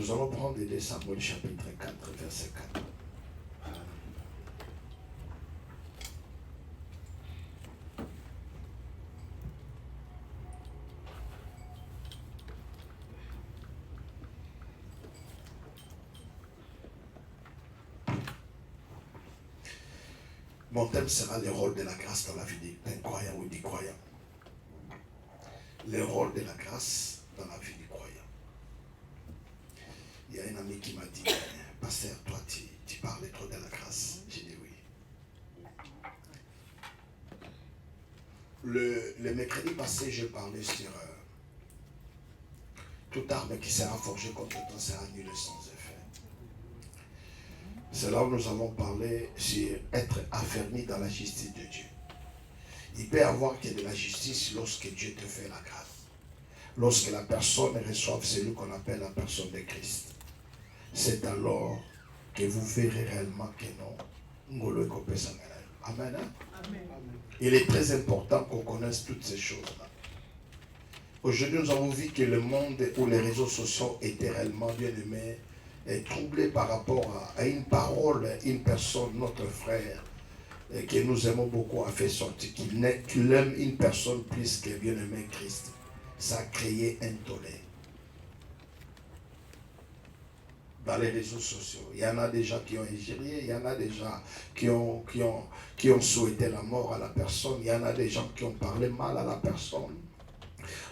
Nous allons prendre 2 Samuel chapitre 4, verset 4. Mon thème sera le rôle de la grâce dans la vie d'un croyant ou du croyant. Le rôle de la grâce dans la vie du croyant. Il y a un ami qui m'a dit, pasteur, toi tu parles trop de la grâce. J'ai dit oui. Le mercredi passé, je parlais sur toute arme qui sera forgée contre toi sera nulle sans effet. C'est là où nous avons parlé sur être affermi dans la justice de Dieu. Il peut y avoir que de la justice lorsque Dieu te fait la grâce. Lorsque la personne reçoit celui qu'on appelle la personne de Christ. C'est alors que vous verrez réellement que non. Amen. Amen. Il est très important qu'on connaisse toutes ces choses-là. Aujourd'hui, nous avons vu que le monde où les réseaux sociaux étaient réellement bien aimés est troublé par rapport à une parole, une personne, notre frère, que nous aimons beaucoup, a fait sortir, qu'il aime une personne plus que bien-aimé Christ. Ça a créé un tollé. Dans les réseaux sociaux, il y en a des gens qui ont injurié, il y en a des gens qui ont souhaité la mort à la personne, il y en a des gens qui ont parlé mal à la personne.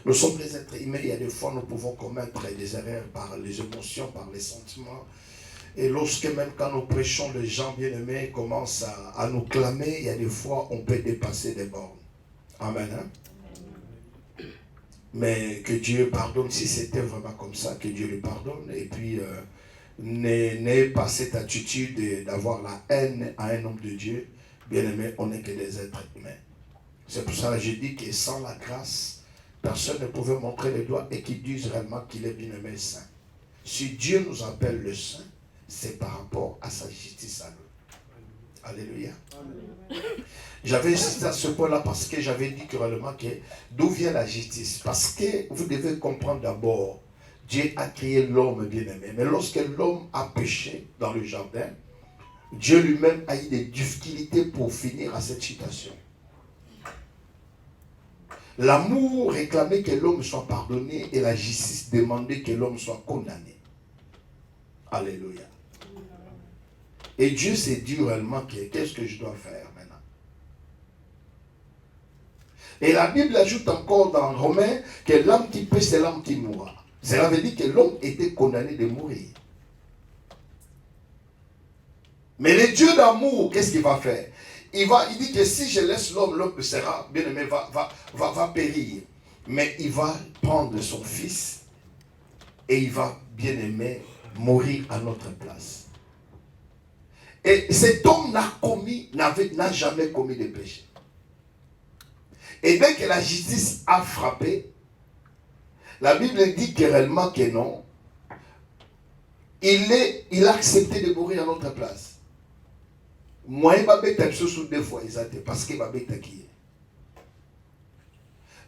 Nous sommes des êtres humains, il y a des fois nous pouvons commettre des erreurs par les émotions, par les sentiments. Et lorsque même quand nous prêchons, les gens bien-aimés commencent à nous clamer, il y a des fois on peut dépasser des bornes. Amen. Hein? Mais que Dieu pardonne, si c'était vraiment comme ça, que Dieu lui pardonne. Et puis, n'ayez pas cette attitude d'avoir la haine à un homme de Dieu. Bien-aimé, on n'est que des êtres humains. C'est pour ça que je dis que sans la grâce, personne ne pouvait montrer les doigts et qu'ils disent réellement qu'il est bien-aimé saint. Si Dieu nous appelle le saint, c'est par rapport à sa justice à nous. Alléluia. Amen. J'avais insisté à ce point-là parce que j'avais dit que réellement que d'où vient la justice. Parce que vous devez comprendre d'abord, Dieu a créé l'homme bien-aimé. Mais lorsque l'homme a péché dans le jardin, Dieu lui-même a eu des difficultés pour finir à cette situation. L'amour réclamait que l'homme soit pardonné et la justice demandait que l'homme soit condamné. Alléluia. Et Dieu s'est dit réellement qu'est-ce que je dois faire maintenant. Et la Bible ajoute encore dans Romains que l'âme qui pêche, c'est l'âme qui mourra. Cela veut dire que l'homme était condamné de mourir. Mais le Dieu d'amour, qu'est-ce qu'il va faire? Il dit que si je laisse l'homme, l'homme sera, bien aimé, va périr. Mais il va prendre son fils et il va, bien aimé, mourir à notre place. Et cet homme n'a jamais commis de péché. Et dès que la justice a frappé, la Bible dit que réellement que non, il a accepté de mourir à notre place. Moi, il va mettre sous 2 fois, parce qu'il va mettre qui.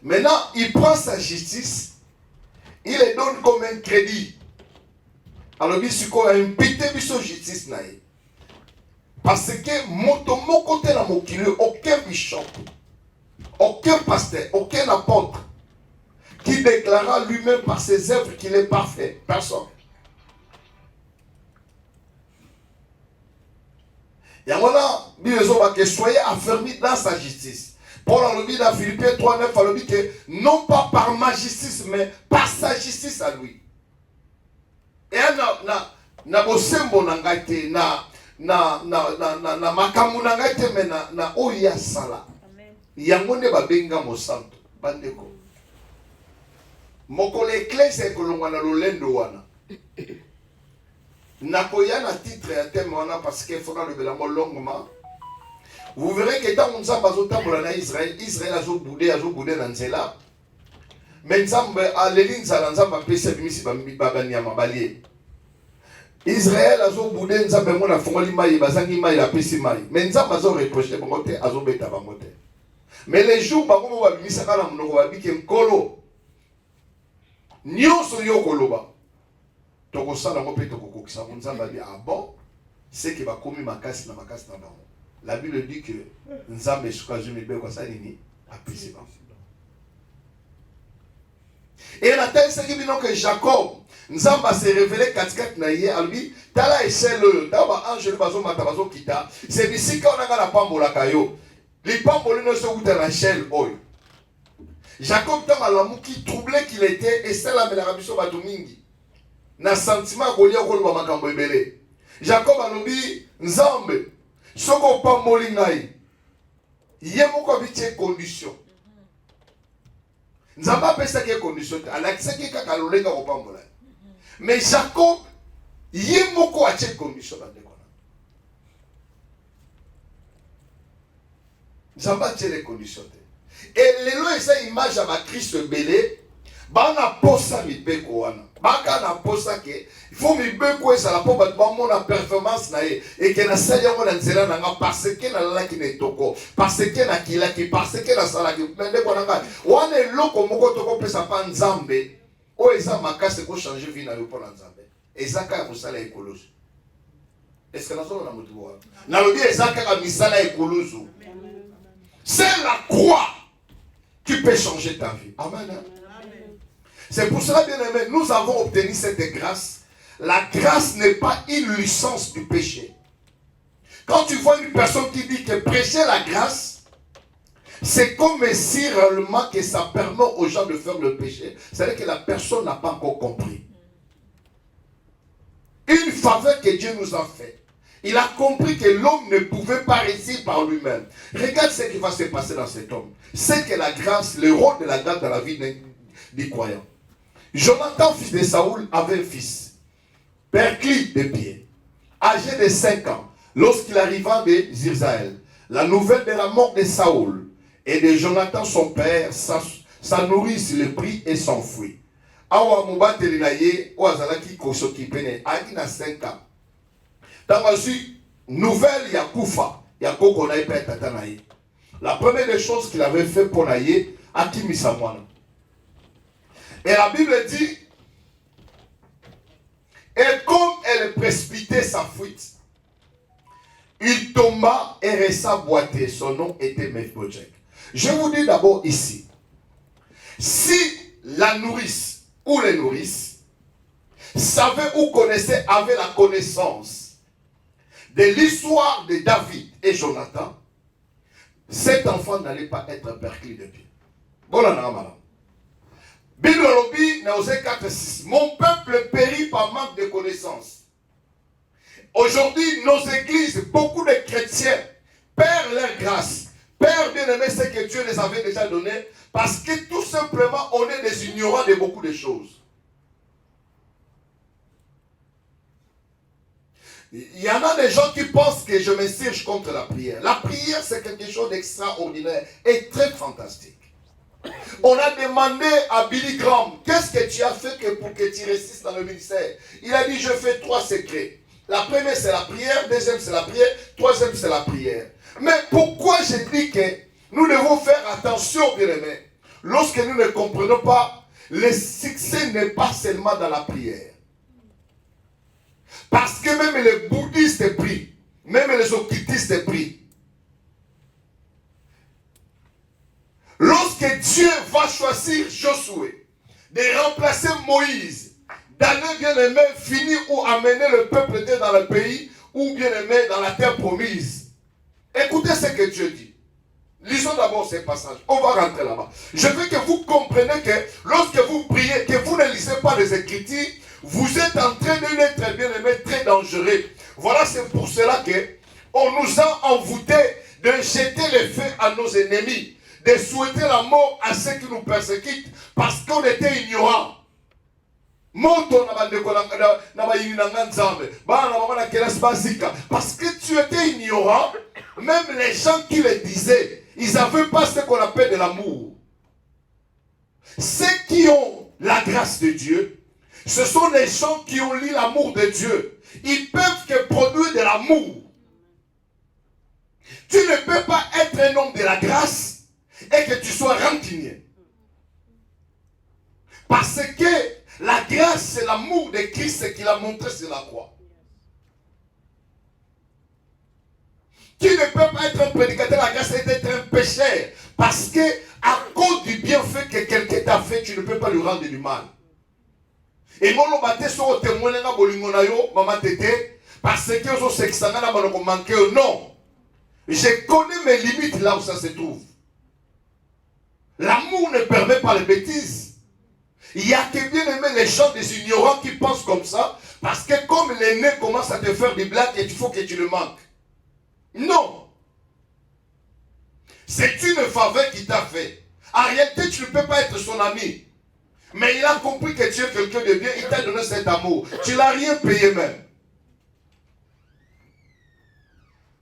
Maintenant, il prend sa justice, il le donne comme un crédit. Alors, il y a un petit justice. Parce que mon côté, aucun bishop, aucun pasteur, aucun apôtre qui déclara lui-même par ses œuvres qu'il est parfait. Personne. Et voilà, soyez affermis dans sa justice. Paul a dit dans Philippiens 3:9, il dit que non pas par ma justice, mais par sa justice à lui. Et na bosembo na ngaite na makamu na ngaite mais na oya sala. Yango ne babenga mosanto bandeko. Mokole eklese kolongwa na lolendo wana. Nakoya na titre ya thème wana parce que faut le belango longuement. Vous verrez que dans Nzamba azotambola na Israël azoboudé na nzela. Mais Nzamba aleli nzala Nzamba pesa bimisi babani ya mabalie. Israël azoboudé Nzamba mona fongoli mai bazangi mai la pesi mai. Mais Nzamba azo reprocher bango te azobeta bango te. Mais les jours bango babimisa kala monoko babike nkolo. Nyonso yo koloba. tokosala ngo pe tokokokisa nzamba bi ah bon c'est que va komi makasi na bango. La Bible dit que nzambe sukazumi be kwa sa nini apisiba. Et la tête c'est que Jacob nzamba s'est révélé katikati na ye albi tala échelle d'aba ange bazo matabazo kita c'est ici qu'on a la pambola kayo les pambolés ne se uta na échelle oyo. Jacob dans la qui troublé qu'il était et c'est la melabiso batumingi na sentiment kolia ko makambo ebele. Jacob alobi nzambe soko pamboli ngai ye moko bitie condition nzamba pesa ke condition alakisa ke kaka lolenga ko pambola mais Jacob ye moko atie condition na ndeko na nzamba tie les conditions et lelo esa image ya ba Christ belé bana posa mibeko wana baka na posa ke il faut mibeko esa la po ba mona performance na ye et que na sanya ngona nzela na nga parce que na la ki ne toko parce que na kila ki parce que na sala ki mende ko nga wana eloko moko toko pesa pa nzambe o esa makase ko changer vie na yo po na nzambe ezaka ya musala ekoloso est-ce que na solo na mutu wa na lobi ezaka ka misala ekoloso c'est la croix qui peut changer ta vie. Amen. C'est pour cela, bien aimé, nous avons obtenu cette grâce. La grâce n'est pas une licence du péché. Quand tu vois une personne qui dit que prêcher la grâce, c'est comme si réellement que ça permet aux gens de faire le péché. C'est-à-dire que la personne n'a pas encore compris. Une faveur que Dieu nous a fait. Il a compris que l'homme ne pouvait pas réussir par lui-même. Regarde ce qui va se passer dans cet homme. C'est que la grâce, le rôle de la grâce dans la vie des croyants. Jonathan, fils de Saoul, avait un fils, perclus de pied, âgé de 5 ans, lorsqu'il arriva de Zirzaël. La nouvelle de la mort de Saoul et de Jonathan, son père, sa nourrice le prit et s'enfuit. Awa mubateli na ye, oazalaki kosoki pene, na 5 ans. Dans la nouvelle Yakoufa, Yakoko na pas tata na ye. La première des choses qu'il avait fait pour Naïe, Akimi Samwana. Et la Bible dit, et comme elle précipitait sa fuite, il tomba et resta boité. Son nom était Mephibojeth. Je vous dis d'abord ici, si la nourrice ou les nourrices savaient ou connaissaient, avaient la connaissance de l'histoire de David et Jonathan, cet enfant n'allait pas être perclus de pied. Mon peuple périt par manque de connaissances. Aujourd'hui, nos églises, beaucoup de chrétiens perdent leur grâce. Père bien-aimé, ce que Dieu les avait déjà donné, parce que tout simplement, on est des ignorants de beaucoup de choses. Il y en a des gens qui pensent que je m'insurge contre la prière. La prière, c'est quelque chose d'extraordinaire et très fantastique. On a demandé à Billy Graham, qu'est-ce que tu as fait pour que tu résistes dans le ministère? Il a dit, je fais 3 secrets. La première, c'est la prière. Deuxième, c'est la prière. Troisième, c'est la prière. Mais pourquoi je dis que nous devons faire attention, bien aimés, lorsque nous ne comprenons pas, le succès n'est pas seulement dans la prière. Parce que même les bouddhistes prient, même les occultistes prient. Lorsque Dieu va choisir Josué de remplacer Moïse, d'aller bien aimé finir ou amener le peuple de Dieu dans le pays, ou bien aimé dans la terre promise, écoutez ce que Dieu dit. Lisons d'abord ces passages. On va rentrer là-bas. Je veux que vous compreniez que lorsque vous priez, que vous ne lisez pas les Écritures, vous êtes en train de l'être bien aimé, très dangereux. Voilà, c'est pour cela que on nous a envoûtés de jeter le feu à nos ennemis, de souhaiter la mort à ceux qui nous persécutent, parce qu'on était ignorants. Parce que tu étais ignorant, même les gens qui le disaient, ils n'avaient pas ce qu'on appelle de l'amour. Ceux qui ont la grâce de Dieu, ce sont les gens qui ont lu l'amour de Dieu. Ils peuvent que produire de l'amour. Tu ne peux pas être un homme de la grâce et que tu sois rancunier. Parce que La grâce, c'est l'amour de Christ qu'il a montré sur la croix. Tu ne peux pas être un prédicateur de la grâce et être un pécheur. Parce que, à cause du bienfait que quelqu'un t'a fait, tu ne peux pas lui rendre du mal. Et mon baptême sur le témoin de Bolingonayo, maman tété, parce que je sais que ça n'a pas manqué. Non. Je connais mes limites là où ça se trouve. L'amour ne permet pas les bêtises. Il y a que bien aimé les gens des ignorants qui pensent comme ça, parce que comme l'aîné commence à te faire des blagues, il faut que tu le manques. Non. C'est une faveur qu'il t'a fait. En réalité, tu ne peux pas être son ami. Mais il a compris que tu es quelqu'un de bien, il t'a donné cet amour. Tu n'as rien payé même.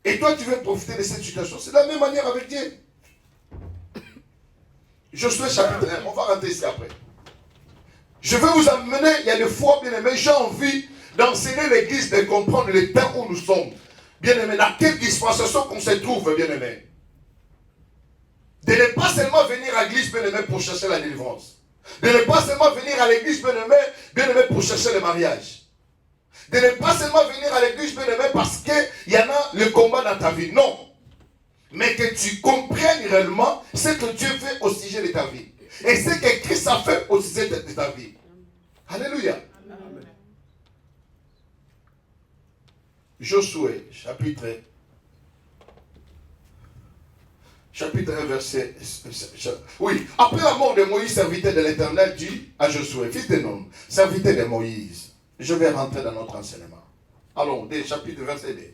Et toi, tu veux profiter de cette situation. C'est de la même manière avec Dieu. Josué chapitre 1, on va rentrer ici après. Je vais vous amener, il y a des fois, bien aimé, j'ai envie d'enseigner l'église, de comprendre le temps où nous sommes. Bien aimé, dans quelle dispensation qu'on se trouve, bien aimé. De ne pas seulement venir à l'église, bien aimé, pour chercher la délivrance. De ne pas seulement venir à l'église, bien aimé, pour chercher le mariage. De ne pas seulement venir à l'église, bien aimé, parce qu'il y en a le combat dans ta vie. Non. Mais que tu comprennes réellement ce que Dieu fait au sujet de ta vie. Et ce que Christ a fait au sujet de ta vie. Alléluia. Amen. Josué, chapitre 1, verset... Oui, après la mort de Moïse, serviteur de l'Éternel, dit à Josué, fils de Nun, serviteur de Moïse, je vais rentrer dans notre enseignement. Allons, des chapitres, verset 2.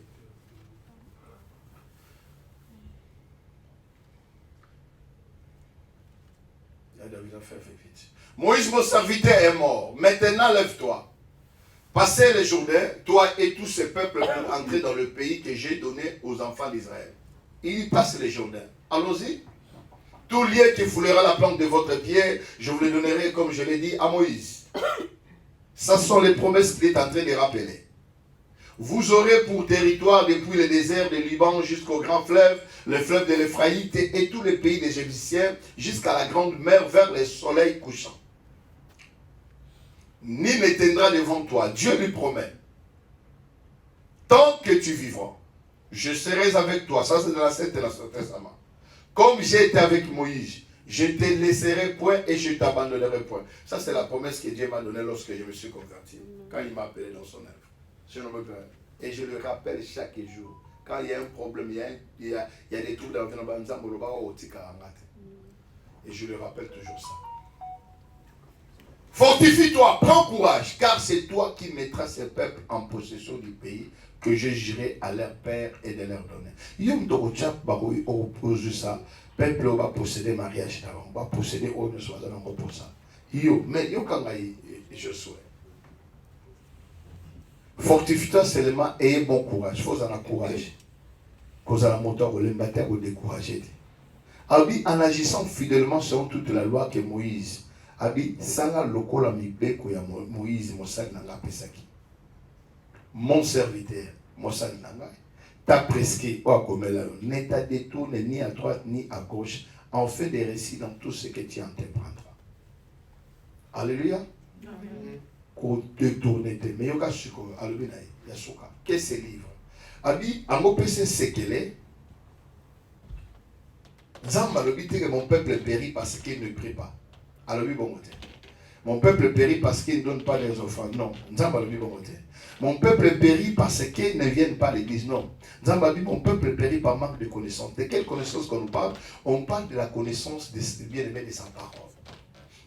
Moïse, mon serviteur, est mort. Maintenant, lève-toi. Passez le Jourdain, toi et tous ces peuples, pour entrer dans le pays que j'ai donné aux enfants d'Israël. Il passe le Jourdain. Allons-y. Tout lieu qui foulera la plante de votre pied, je vous le donnerai, comme je l'ai dit à Moïse. Ce sont les promesses qu'il est en train de rappeler. Vous aurez pour territoire depuis le désert de Liban jusqu'au grand fleuve, le fleuve de l'Ephraïte et tous les pays des Égyptiens, jusqu'à la grande mer vers le soleil couchant. Ni n'éteindra devant toi, Dieu lui promet. Tant que tu vivras, je serai avec toi. Ça c'est dans la Sainte Testament. Comme j'ai été avec Moïse, je ne te laisserai point et je ne t'abandonnerai point. Ça c'est la promesse que Dieu m'a donnée lorsque je me suis converti. Quand il m'a appelé dans son œuvre. Et je le rappelle chaque jour. Quand il y a un problème, il y a des trous dans le vie, et je le rappelle toujours ça. Fortifie-toi, prends courage, car c'est toi qui mettras ces peuples en possession du pays que je jurerai à leur père et de leur donner. Peuple va posséder mariage, on va posséder au ne soit dans pour ça. Mais quand je souhaite. Fortifie-toi seulement et bon courage. Il faut en avoir courage. Cause à la moteur ou l'embatteur ou décourager. Abi en agissant fidèlement selon toute la loi que Moïse. Abi sanga lokola mibeko ya Moïse mosali nanga pesaki. Mon serviteur mosali nanga t'a prescrit ou akomela ne t'a détourné ni à droite ni à gauche en fait des récits dans tout ce que tu entreprendras. Alléluia. Amen. Qu'on détourne tes mais yoka suko alubina yasuka que ce livre abi ango pese sekele Zamba le dit que mon peuple périt parce qu'il ne prie pas. Alobi bongote. Mon peuple périt parce qu'il ne donne pas les offrandes. Non. Zamba le dit bongote. Mon peuple périt parce qu'ils ne viennent pas à l'église. Non. Zamba dit mon peuple périt par manque de connaissance. De quelle connaissance qu'on nous parle? On parle de la connaissance des bien-aimés de sa parole.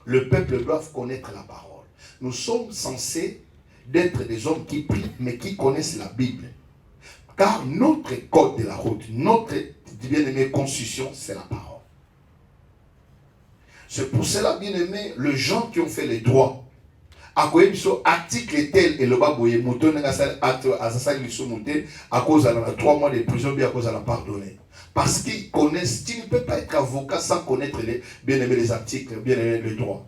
Le peuple doit connaître la parole. Nous sommes censés d'être des hommes qui prient, mais qui connaissent la Bible. Car notre code de la route, notre bien-aimé constitution, c'est la parole. C'est pour cela, bien-aimé, les gens qui ont fait les droits, à quoi ils sont article tel et le baboye, mouton à cause de 3 mois de prison, bien à cause de la pardonner. Parce qu'ils connaissent, tu ne peux pas être avocat sans connaître les bien-aimés les articles, bien-aimés les droits.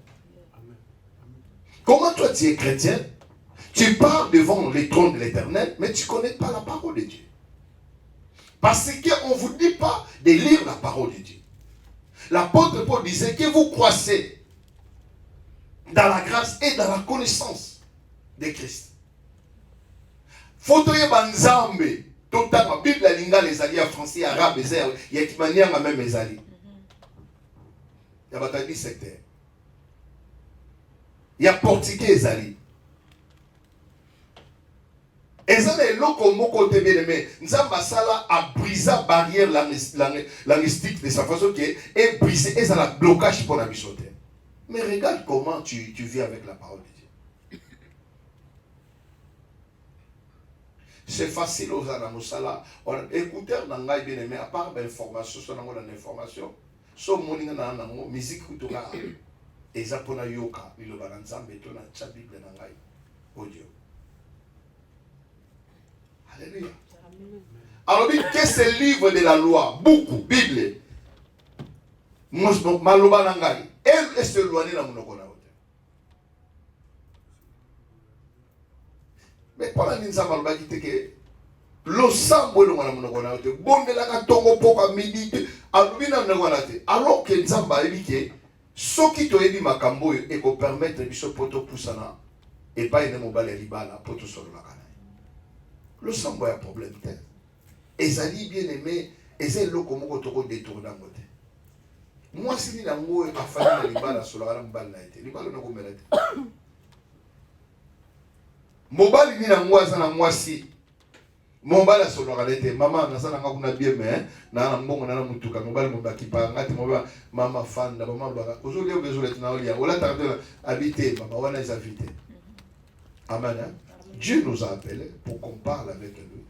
Comment toi tu es chrétien, tu parles devant les trônes de l'Éternel, mais tu ne connais pas la parole de Dieu. Parce qu'on ne vous dit pas de lire la parole de Dieu. L'apôtre Paul disait que vous croissez dans la grâce et dans la connaissance de Christ. Faut que Nzambe, tout la Bible, la linga, les alliés français, arabes, il y a qui manière même les alliés. Il y a bataille secteur. Il y a portugais les alliés. Et ça, c'est l'autre côté bien aimé. Nzamba Sala a brisé la barrière linguistique de sa façon qui est brisée et ça a blocage pour la bichoter. Mais regarde comment tu vis avec la parole de Dieu. C'est facile aux Anamoussala. Écoutez, dans la bien aimé, à part l'information, sur l'information, sur mon musique, et ça pour la yoka, il va Nzamba et tout la Bible dans la audio. Alléluia. Alors, qu'est-ce que c'est le livre de la loi? Beaucoup, Bible. Maloba Nangai. Elle est éloignée dans mon okona. Mais pas la ninsa maloba qui te que l'ensemble de mon okona. Bon de la katongo poka midi. Alors que Nzamba dit que ce qui te dit makambo et qu'on permette de se poto poussana et pas une mobile libala poto sur la canne. Le sang a un problème. Et ça dit bien aimé, et c'est là comment on te détourne en côté. Moi, si je n'ai pas fait de libala sur la balle, libala n'a pas mérité. Mobile ni na moi ça na moi si. Mobile sur la réalité, maman na ça na ngakuna bien mais na mbongo na mutuka mobile mobaki pa ngati mobile mama fan na maman baka. Aujourd'hui au besoin na olia. Ola tarde habiter, maman wana is invité. Amen. Hein? Dieu nous a appelés pour qu'on parle avec lui.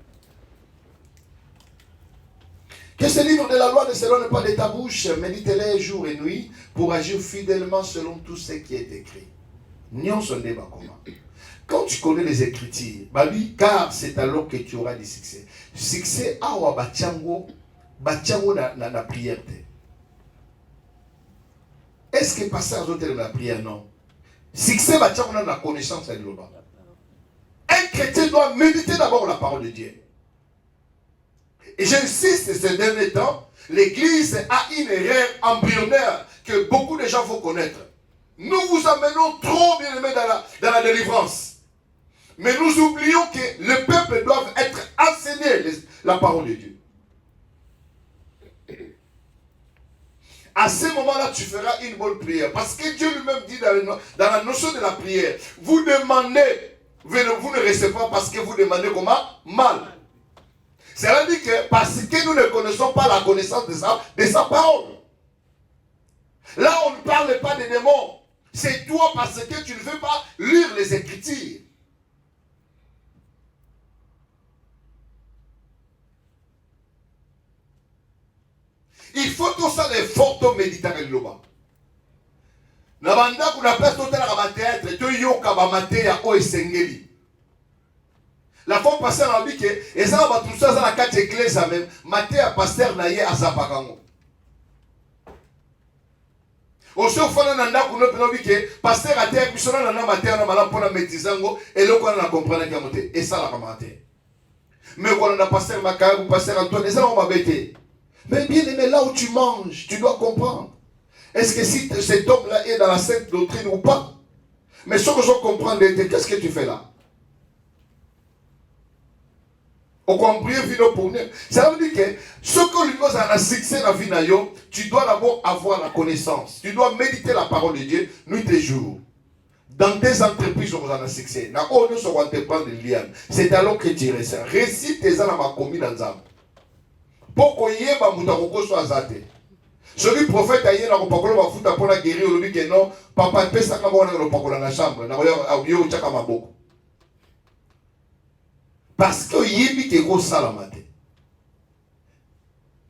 Que ce livre de la loi ne s'éloigne pas de ta bouche, médite-les jour et nuit pour agir fidèlement selon tout ce qui est écrit. Nyon son débat comment. Quand tu connais les Écritures, babi, car c'est alors que tu auras du succès. Succès, awa bachango na prière. Est-ce que pasteur a la prière? Non. Succès, bachango na connaissance de l'Oba. Un chrétien doit méditer d'abord la parole de Dieu. Et j'insiste, ces derniers temps, l'Église a une erreur embryonnaire que beaucoup de gens vont connaître. Nous vous amenons trop bien aimés dans la délivrance. Mais nous oublions que le peuple doit être enseigné la parole de Dieu. À ce moment-là, tu feras une bonne prière. Parce que Dieu lui-même dit dans la notion de la prière, vous demandez, vous ne recevez pas parce que vous demandez comment? Mal. Cela dit que parce que nous ne connaissons pas la connaissance de sa parole. Là, on ne parle pas des démons. C'est toi parce que tu ne veux pas lire les Écritures. Il faut tout ça les photos méditables là-bas. Nabanda kuna place totala ka théâtre to yoka ba mateya o esengeli. La fois passée on a dit que et ça va tout ça dans la quatre église même mateya pasteur na ye azapakango. Au chef fana nanda kuno peno bi que pasteur a terre bisona na mateya na mala pona métizango et le quoi na comprendre que monter et ça la commenter. Mais quand on a pasteur Makaya ou pasteur Antoine ça on va bêter. Mais bien aimé, là où tu manges, tu dois comprendre. Est-ce que si cet homme-là est dans la sainte doctrine ou pas? Mais ce que je comprends, qu'est-ce que tu fais là? Au compris, pour nous. Ça veut dire que ce que lui nous a succès dans la vie, tu dois d'abord avoir la connaissance. Tu dois méditer la parole de Dieu nuit et jour. Dans tes entreprises, on a succès. C'est alors que tu récites. Récite tes âmes à commis dans l'âme. Pourquoi yeba mutakoko so azate. Celui prophète aye na kopakolo bafuta pona guérir le dit que non papa pesa ka bona le pakola na chambre na koya audio chaka maboko. Parce que yebi ke ko salamate.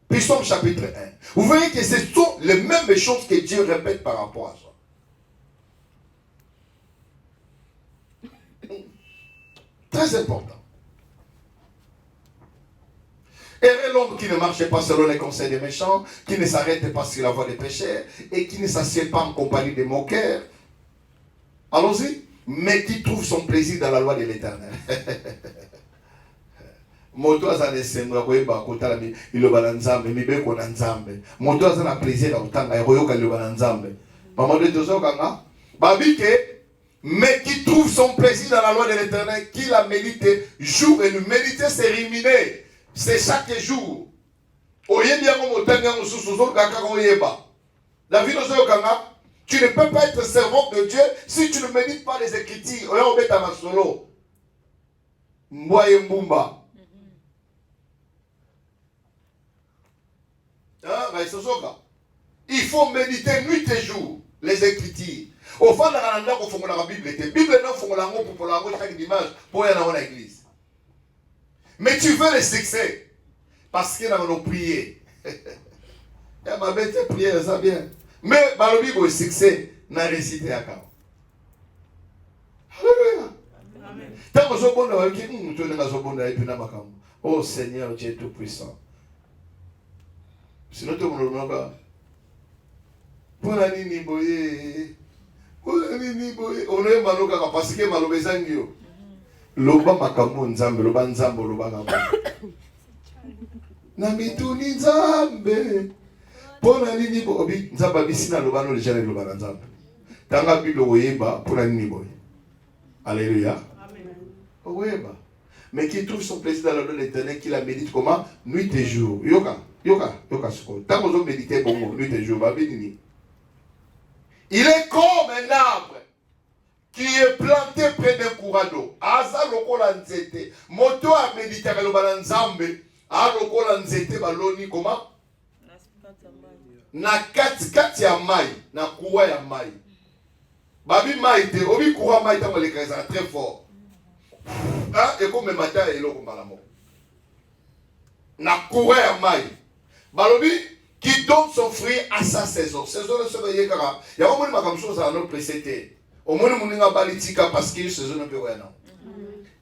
Psaume chapitre 1. Vous voyez que ce sont les mêmes choses que Dieu répète par rapport à ça. Très important. Heureux l'homme qui ne marche pas selon les conseils des méchants, qui ne s'arrête pas sur la voie des pécheurs, et qui ne s'assied pas en compagnie des moqueurs. Allons-y. Mais qui trouve son plaisir dans la loi de l'Éternel. Moto azane sembra koyeba kotala iloba nzambe mibeko na nzambe. Moto azana plaisir à utanga yoka iloba nzambe. Maman de tozo kanga Babike, mais qui trouve son plaisir dans la loi de l'Éternel, qui la médite jour et nuit. Méditer, c'est ruminer. C'est chaque jour. La vie de Kanga, tu ne peux pas être servant de Dieu si tu ne médites pas les Écritures. Il faut méditer nuit et jour les Écritures. Au fond de la Bible, la Bible non pour la chaque dimanche pour aller dans l'église. Mais tu veux le succès parce que nous avons prié. Elle m'a bête prier, ça bien. Mais dans la Bible, le succès n'a récité à quand. Alléluia. Tant que je oh Seigneur, Dieu tout-puissant. Sinon, tout le monde ne va pas. Pour la nini boye. On est maloka parce que malobe zangio. Loba makambo nzambe, loba nzambo, loba ngambo. Na mituni nzambe. Pona nini bobi nzamba bisina loba no lejane loba nzambe. Tanga Bible oyeba pona nini boye. Alléluia. Amen. Oyeba. Mais qui trouve son plaisir dans la loi de l'Éternel, qui la médite comment? Nuit et jour. Yoka soko. Tant qu'on médite bon nuit et jour, ba bénini. Il est comme un arbre qui est planté près d'un courant d'eau. Aza lokola nzete. Moto a médité le balanzambe. A lokola nzete baloni comment? Na kati ya mai, na kuwa ya mai. Babi mai te, obi kuwa mai ta le kaza très fort. Ah, et comme matin et loko malamo. Na kuwa ya mai. Balobi qui donne son fruit à sa saison. Saison de ce veillé car il y a au moins ma chose à notre précédé. Au moins mon ninga balitika parce que saison ne peut rien.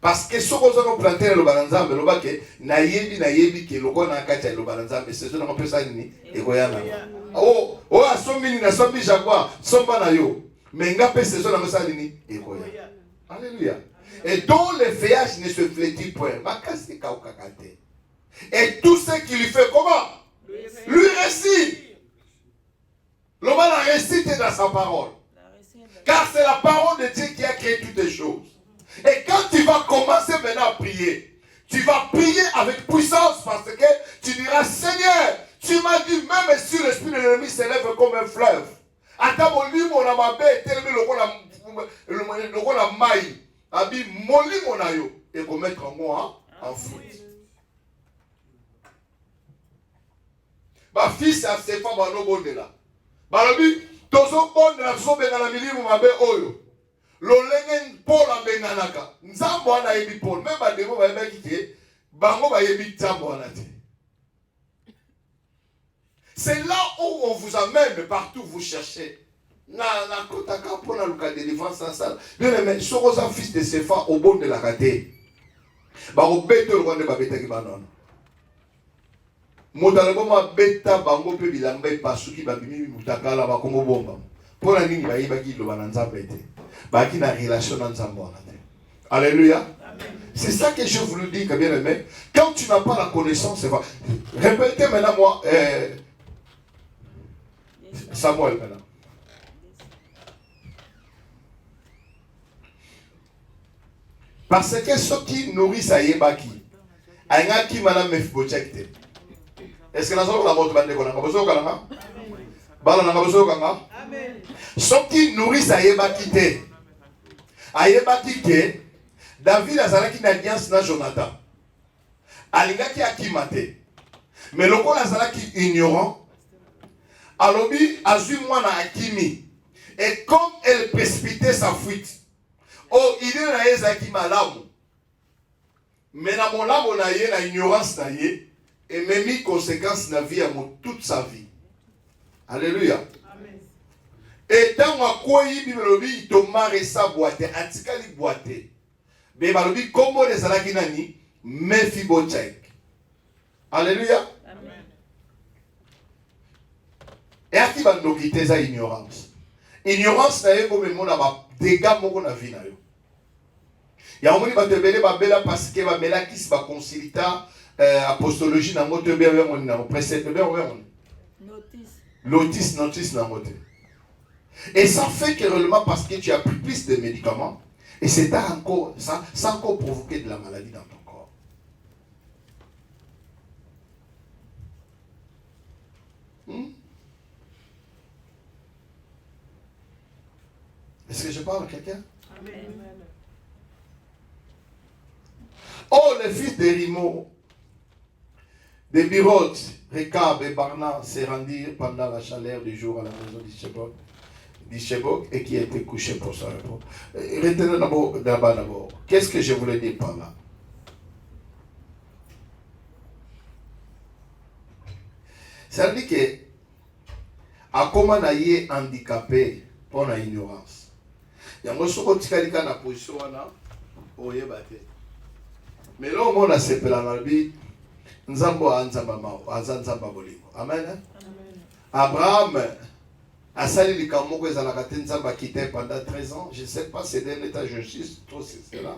Parce que ce qu'on a planté le balanzambe le baké na yebi que le kona kacha le balanzambe saison on peut ça ni et koyana. Oh asombi na sombi jaguar somba na yo. Mais ngape saison na ça ni et koya. Alléluia. Et dont le feuillage ne se flétrit point. Makasi kaukakate. Et tout ce qui lui fait comment? Lui récite. L'homme la récite dans sa parole. Car c'est la parole de Dieu qui a créé toutes les choses. Et quand tu vas commencer maintenant à prier, tu vas prier avec puissance parce que tu diras Seigneur, tu m'as dit même si l'esprit de l'ennemi s'élève comme un fleuve. Attends mon lit, mon amabé, tel le la maille. Abi moli mon ayo et pour mettre en moi en fruit. Ma fils a ses femmes à nos bonnes là. Balobi, tozo bonne la sobe dans la milieu mabe oyo. L'olengen Paul a benganaka. Nzambo ana yebi Paul. Même à démo va yebi kike. Bango va yebi nzambo ana te. C'est là où on vous amène partout vous cherchez. Na kotaka pour la luka délivrance sans ça. Bien aimé, Sorosa fils de Sepha au bon de la raté. Baro beto le rwanda babeta ki banon. Motalaboma beta bango pe bilamba pasuki babimi mutakala ba kongo bomba. Pour la nini ba yibaki lo bananzambe te. Ba ki na relation na nzambo na te. Alléluia. C'est ça que je vous dis, que bien aimé. Quand tu n'as pas la connaissance, c'est vrai. Répétez maintenant moi Samuel maintenant. Parce que ceux qui nourrissent à Yebaki, à Yaki Madame Mefbochekte. Est-ce que nous avons la mort de Bande Konanga? Amen. Ceux qui nourrissent à Yebaki, David a zalaki une alliance na Jonathan. Alingaki akimate. Mais le roi a zalaki ignorant. Alobi azui mwana akimi. Et comme elle précipitait sa fuite. Oh, il est na ezaki malamu. Mais na mon lamo na ye na ignorance na ye et même mis conséquence na vie à toute sa vie. Alléluia. Amen. Et dans ma koyi bibelobi tomare sa boîte antikali boîte. Mais balobi comme les alaki nani Mephibosheth. Alléluia. Amen. Et à qui va nous quitter sa ignorance? Ignorance na ye comme mon aba dégâts moko na vie na yo. Ya omoni ba tebele ba bela parce que ba melakis ba consilita apostologie na moto be be mon na précède be be mon notice na moto. Et ça fait que réellement parce que tu as pris plus de médicaments, et ça a encore provoqué de la maladie dans ton corps. Est-ce que je parle à quelqu'un? Amen. Oh, les fils de Rimo, de Birot, Rekab et Barna se rendirent pendant la chaleur du jour à la maison d'Ishebok et qui était couché pour son repos. Retenez d'abord. Qu'est-ce que je voulais dire par là? Ça veut dire que, à comment naïe handicapé pour la ignorance. Il y a un peu de position mais là, on a séparé la vie. Nzambo Nzamba bolingo. Amen. Abraham a sali likamoko ezalaka te Nzamba quitté pendant 13 ans. Je ne sais pas c'est d'un état justice trop c'est cela.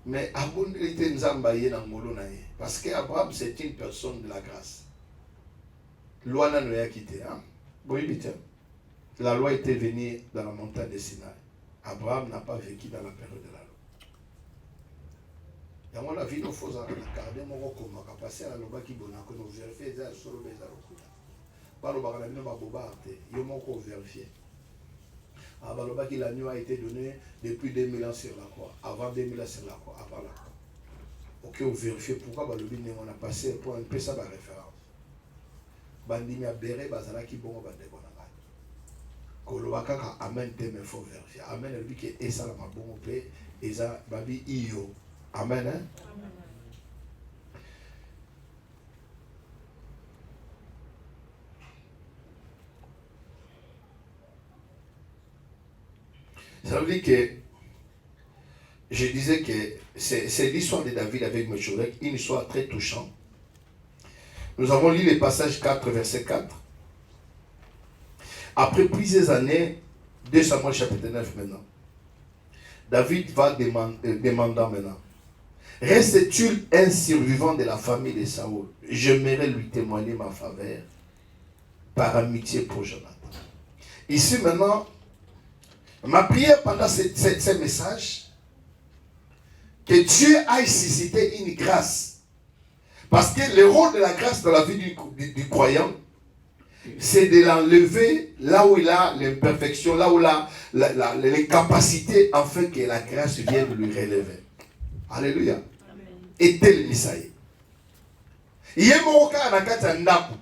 Mais Abraham était Nzamba yé na ngolo na ye. Parce que Abraham c'est une personne de la grâce. Loi n'a pas quitté. Oui, la loi était venue dans la montagne de Sinaï. Abraham n'a pas vécu dans la période de la loi. Et moi, la vie, il faut regarder mon comment passer à l'oba qui bonne que nous vérifier ça sur le bézard. Pas le bagarre de ma bobarte, il y a mon vérifier. Ah, l'oba qui la nuit a été donnée depuis 2000 ans sur la croix, avant 2000 ans sur la croix, avant la croix. Ok, vous vérifiez pourquoi le bine on a passé pour un peu ça ma référence. Bandimi a béré bazala qui bon va de bonanga. Kolobaka ka amen te me faut vérifier. Amen elle dit que et ça la ma bon pe et ça babi iyo. Amen. Hein? Amen. Ça veut dire que je disais que c'est l'histoire de David avec Meshorek, une histoire très touchante. Nous avons lu le passage 4, verset 4. Après plusieurs années, 2 Samuel chapitre 9 maintenant, David va demandant maintenant. Reste-t-il un survivant de la famille de Saoul? J'aimerais lui témoigner ma faveur par amitié pour Jonathan. Ici maintenant, ma prière pendant ce message, que Dieu aille susciter une grâce. Parce que le rôle de la grâce dans la vie du croyant, c'est de l'enlever là où il a l'imperfection, là où il a les capacités, afin que la grâce vienne lui relever. Alléluia. Et tel Misaïe. Il y a mon cas dans la ndaku.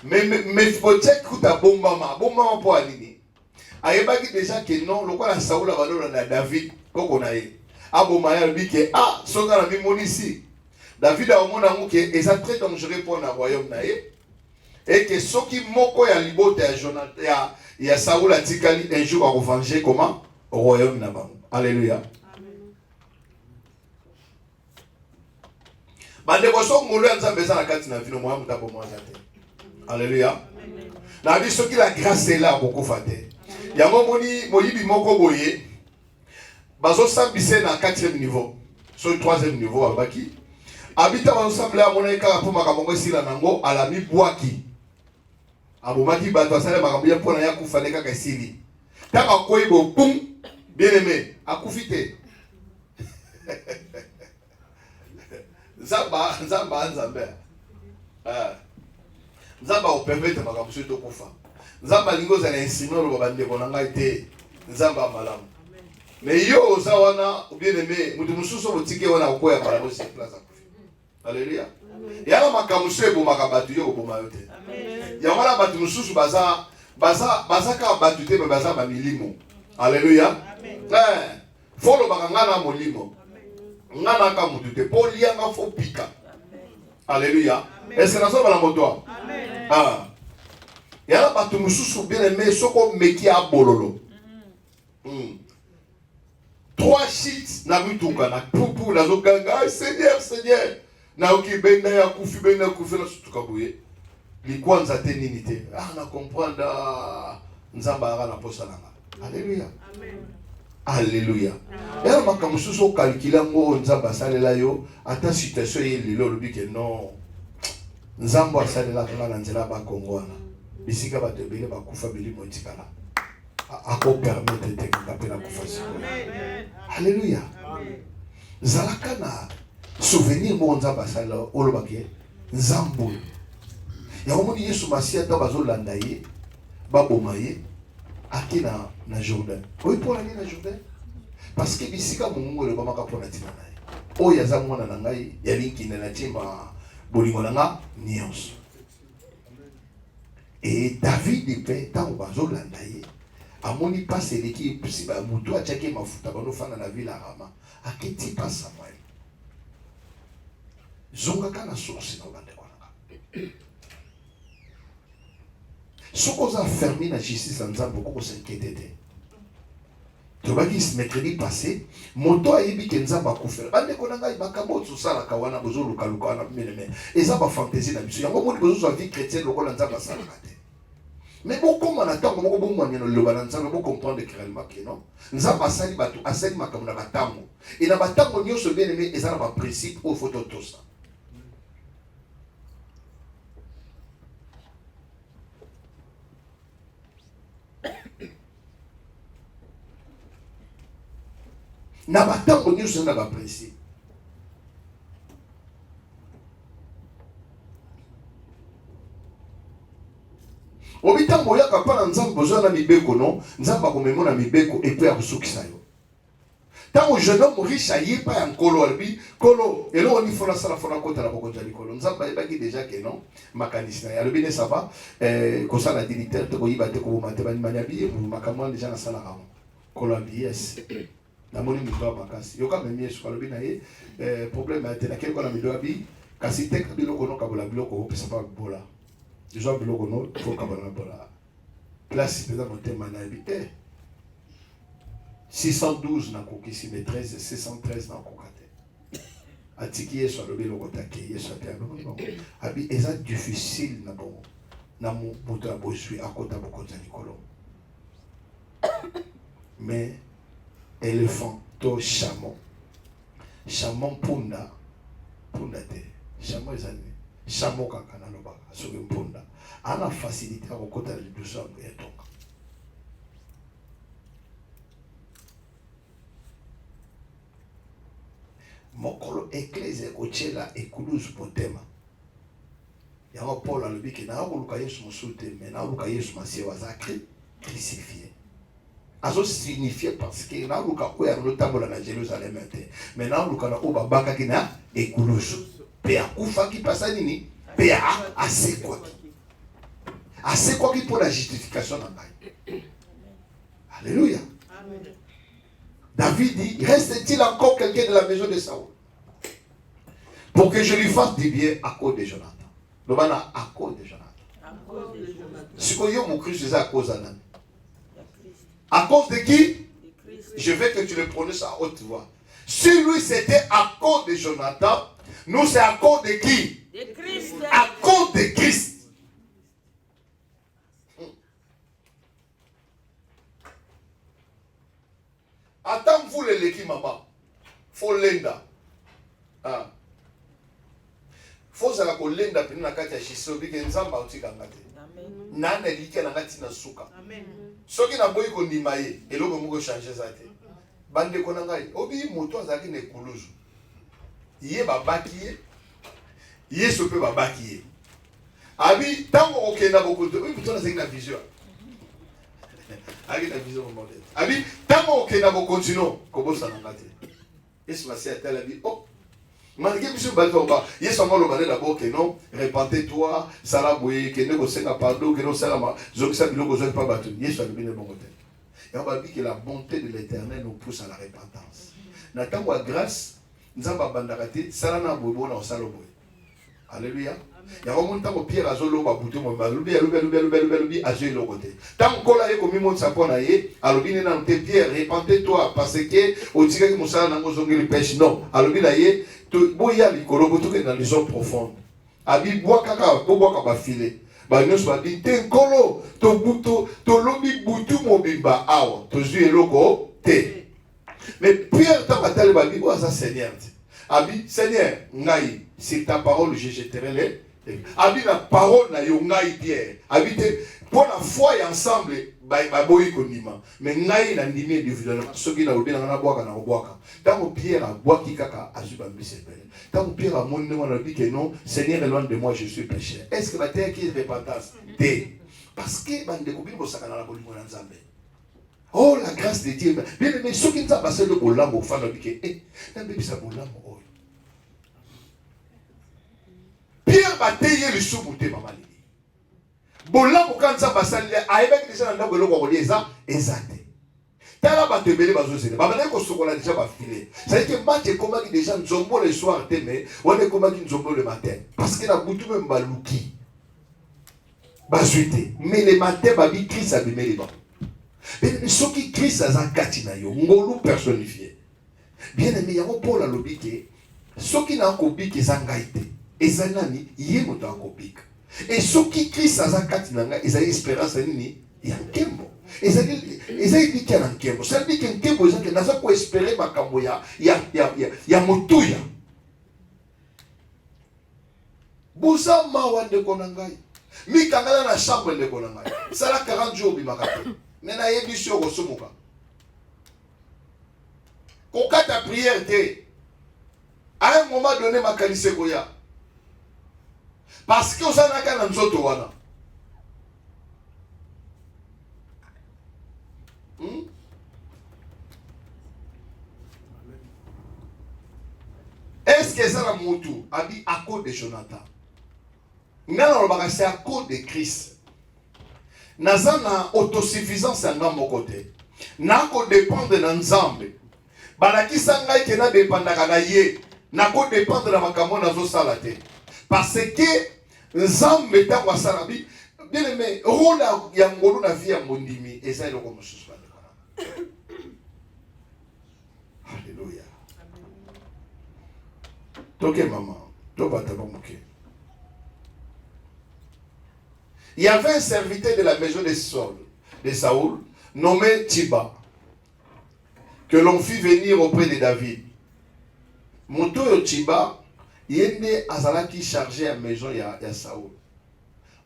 Mais faut check kuta bombama pour alini. Ayebaki déjà que non, le quoi la Saoul a valeur na David koko na ye. Abomaya lui que soka na mimoni ici. David a au monde amu que est très dangereux pour le royaume na ye. Et que ceux qui moko ya libote ya Jonathan ya Saoul a tikali un jour à revenger comment au royaume na bango. Alléluia. Alléluia. Na bi soki la grâce est là beaucoup faté. Yango moni moyibi moko boye. Bazo sambise na 4e niveau. Sur le 3e niveau abaki. Habita bazo sambler amona ka pour makambo sila nango alami bwaki. Abomaki bato asale makambo ya pona ya kufa neka ka sili. Taka koyibo boum bien aimé akufite. Nzamba. Nzamba o permettre makambo to kufa. Nzamba lingo za na insinuer lo babande konanga ite. Nzamba malamu. Mais yo zawana bien aimé mutu mususu botike wana okoya para bo se place akufi. Alléluia. Ya makambo sebo makabatu yo boma yote. Amen. Ya wana batu mususu baza ka batu te baza ba milimo. Alléluia. Amen. Folo bakangana molimo. Ngana ka mutu te polia nga fo pika. Alléluia. Est-ce que ça va la moto? Amen. Ah. Et alors batu mususu bien aimé soko meki a bololo. 3 sheets na mituka na pupu na zokanga Seigneur na ukibenda ya kufi benda kufela sutuka boye. Likwanza te nini te. Na comprendre nzamba ara na posa nanga. Alléluia. Amen. Alléluia. Et alors makambo susu calculer ngo nzamba salela yo ata situation ye lelo lobi ke non. Nzamba salela kana na nzela ba kongwana. Bisika ba tebele ba kufa bili motikala. ako permettre de taper la confession. Alléluia. Zalaka na souvenir mo nzamba sala olobake nzambo. Ya omoni Yesu Masia ta bazolanda ye baboma ye akina na Jordan. Oyi pona ni na Jordan. Parce que bisika mungu le bamaka pona tina na ye. Oyo aza mwana na ngai ya linki na tima bolingo na nga nyonso. Et David pe tango bazolanda ye amoni passe l'équipe si ba mutu achaki mafuta bano fana na ville Rama akiti pa Samuel. Zonga kana source na bande kwana. Soko za fermé na justice nzambo koko s'inquiéter te. Tobaki mercredi passé moto ayibi ke nzamba kufela. Bande kona ngai makambo tsala kawana bozolu kaluka na meneme. Eza ba fantaisie na biso. Yango moni bozo vie chrétienne lokola nzamba sala kate. Mais beaucoup on attend comme beaucoup on le balance on peut comprendre clairement que non nzamba asali batu asali makambo na batango et na batango nyonso bien aimé ezala ba principe au photo tout ça na batango nyonso na ba principe. Obita moya kapana nzambe besoin na mibeko non nzamba komemo na mibeko et puis akusukisa yo. Tango jeune homme riche aye pa ya nkolo albi kolo elo oni fona sala fona kota na bokonza likolo nzamba ebaki déjà que non makanisi na albi ne ça va ko sala dignitaire to yiba te ko mate bani manyabi makamwa déjà na sala ramo kolo yes na moni mito bakasi yo ka memi yesu albi na ye problème a te na keko na mido abi kasi te ka biloko no ka bola biloko pesa pa bola. Je vois biloko no faut kabana bola. Place pesa motema na bi 612 na kokisi mais 13 613 na kokate. Atiki yesu alobi loko take yesu atano non. Abi eza difficile na bon. Na mo buta bosui akota bokonza likolo. Mais éléphant to chameau. Chameau punda te. Chameau ezani. Chameau kaka na loba soki mpunda ana facilité à kokota le douceur ya tonga. Mokolo église kochela ekuluzu potema. Yango Paul alobi ke na koluka Yesu musute mais na koluka Yesu Masia waza crucifié. Azo signifier parce que na koluka ko ya notambola na Jérusalem te mais na koluka na oba baka kina ekuluzu. Pe akufa ki pasa nini? Pe asekwaki pour la justification na ngai. Alléluia. Amen. David dit, reste-t-il encore quelqu'un de la maison de Saoul pour que je lui fasse du bien à cause de Jonathan. Lobana à cause de Jonathan. Si vous avez mon Christ, c'est à cause de Jonathan. À cause de qui? Je veux que tu le prononces à haute voix. Si lui c'était à cause de Jonathan, nous c'est à cause de qui? De Christ. À cause de Christ. Attends vous les l'équipe maman. Faut lenda. Ah. Faut ça ko lenda pina na kati ya shisobi ke nzamba utika ngate. Amen. Nana like na ngati na suka. Amen. Soki na boyi ko ndima ye, eloko moko changer ça te. Bande ko na ngai, obi moto azaki ne kuluzu. Ye babaki ye. Yesu pe babaki ye. Abi tango okenda bokoto, obi mutona zaki na vision. Avec la vision moderne. Abi, tant que nous continuons, comment ça n'a pas été. Et ce matin, elle a dit, oh, malgré que je suis battu en bas, il y a seulement le balai d'abord que non, repentez-toi, salaboué, que nous sommes pardon, que nous sommes pas battus. Il y a seulement le bon côté. Et on va dire que la bonté de l'Éternel nous pousse à la repentance. N'attends pas grâce, nous avons bandarate, salana bobo na saloboué. Alléluia. Il y a un moment où Pierre a zolo ba bouté mon balubi a joué le côté. Tant qu'on a commis mon sapon à y, alobine nan te Pierre, repentez-toi parce que au tika qui moussa n'a pas zongé le pêche non. Alobine aye, tu boya likolo botuke dans les eaux profondes. Abi bois kaka, bois kaba filé. Ba nous soit dit ten kolo, to buto, to lobi butu mobimba awa, to joué loko te. Mais Pierre t'a battu ba bibo sa Seigneur. Abi Seigneur, ngai, c'est ta parole je jetterai les. Abi la parole na yo ngai Pierre. Habite pour la foi et ensemble baboyi kondima mais ngai na ndimi individuellement soki na obina na boaka na boaka tango Pierre a boaki kaka azuba mbisepele tango Pierre a monde na dit que non Seigneur loin de moi je suis pécheur est-ce que la terre qui repentance té parce que bande ko bino sakana na bolingo na Nzambe oh la grâce de Dieu bien mais soki nza passer le bolambo fana dit que na bebisa bolambo oyo Pierre bateye le soubuté mamali bolambo kanza basali ayebaki déjà na ndako eloko kolieza ezate tala batebele bazozela babana ko sokola déjà bafile ça veut dire que match komaki déjà nzombo le soir te mais on est komaki nzombo le matin parce que na butu même baluki bazuite mais le matin babi Christ a bimeli ba mais soki Christ aza kati na yo ngolu personnifié bien aimé yango Paul alobi ke soki na kobiki ezangaite ezanani ye moto akobika et ce qui Christ a zakati nanga ils ont espérance nini ya nkembo ezali biki na nkembo ça dit que nkembo ezaki naza ko espérer makambo ya motuya buza mawa de konangai mi kangala na chambre de konangai sala 40 jours bimakate mais na yebi sio ko somuka ko kata prière te à un moment donné makalise koya parce que vous avez un nzoto wana. Est-ce que ça la motu a dit à cause de Jonathan? C'est à cause de Christ. Naza na autosuffisance à mon côté. Na ko dépendre de Nzambe. Balaki sangai ke na dépendre na ye. Na ko dépendre na makambo na zo salate. Parce que Nzambe ta kwa sarabi bien aimé rôle ya ngolu na vie ya mondimi et ça eloko mosusu ba dekona. Alléluia. Toke maman, to bata ba moké. Il y avait un serviteur de la maison de Saoul nommé Tiba que l'on fit venir auprès de David. Moto Tiba yende azalaki chargé à maison ya Saoul.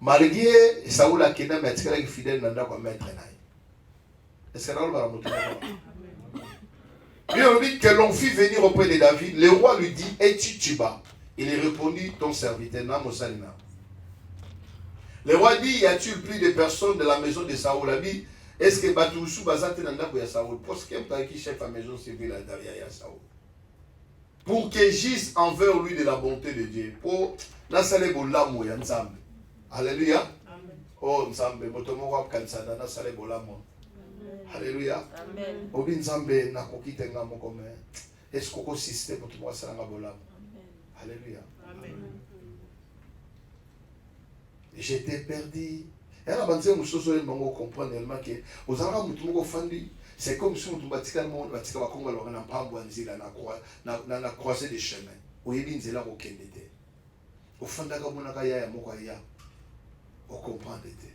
Malgré Saoul a kena mais atikala ki fidèle nanda kwa maître naï. Est-ce que là on va remonter? Puis on dit que l'on fit venir auprès de David. Le roi lui dit es-tu Tiba? Il répondit ton serviteur Namosalina. Le roi dit y a-t-il plus de personnes de la maison de Saoul? A dit est-ce que Batoussou bazate nanda kwa Saoul? Parce qu'il y a qui chef à maison civile à derrière Saoul. Pour que j'agisse envers lui de la bonté de Dieu. Pour la salle bolamo ya Nzambe. Alléluia. Amen. Oh Nzambe, motomo wa kansada na salle bolamo. Alléluia. Amen. Obi Nzambe na kokite ngamo comme est-ce que système pour moi ça nga bolamo. Alléluia. Amen. J'étais perdu. Et là banze musoso le mango comprendre tellement que aux ara mutu moko fandi. C'est comme si on batika le monde, batika ba kongo na pambo nzila na croisée des chemins. Oyebi nzela ko kendete. Ofanda ka mona ka ya moko ya. O comprendre te.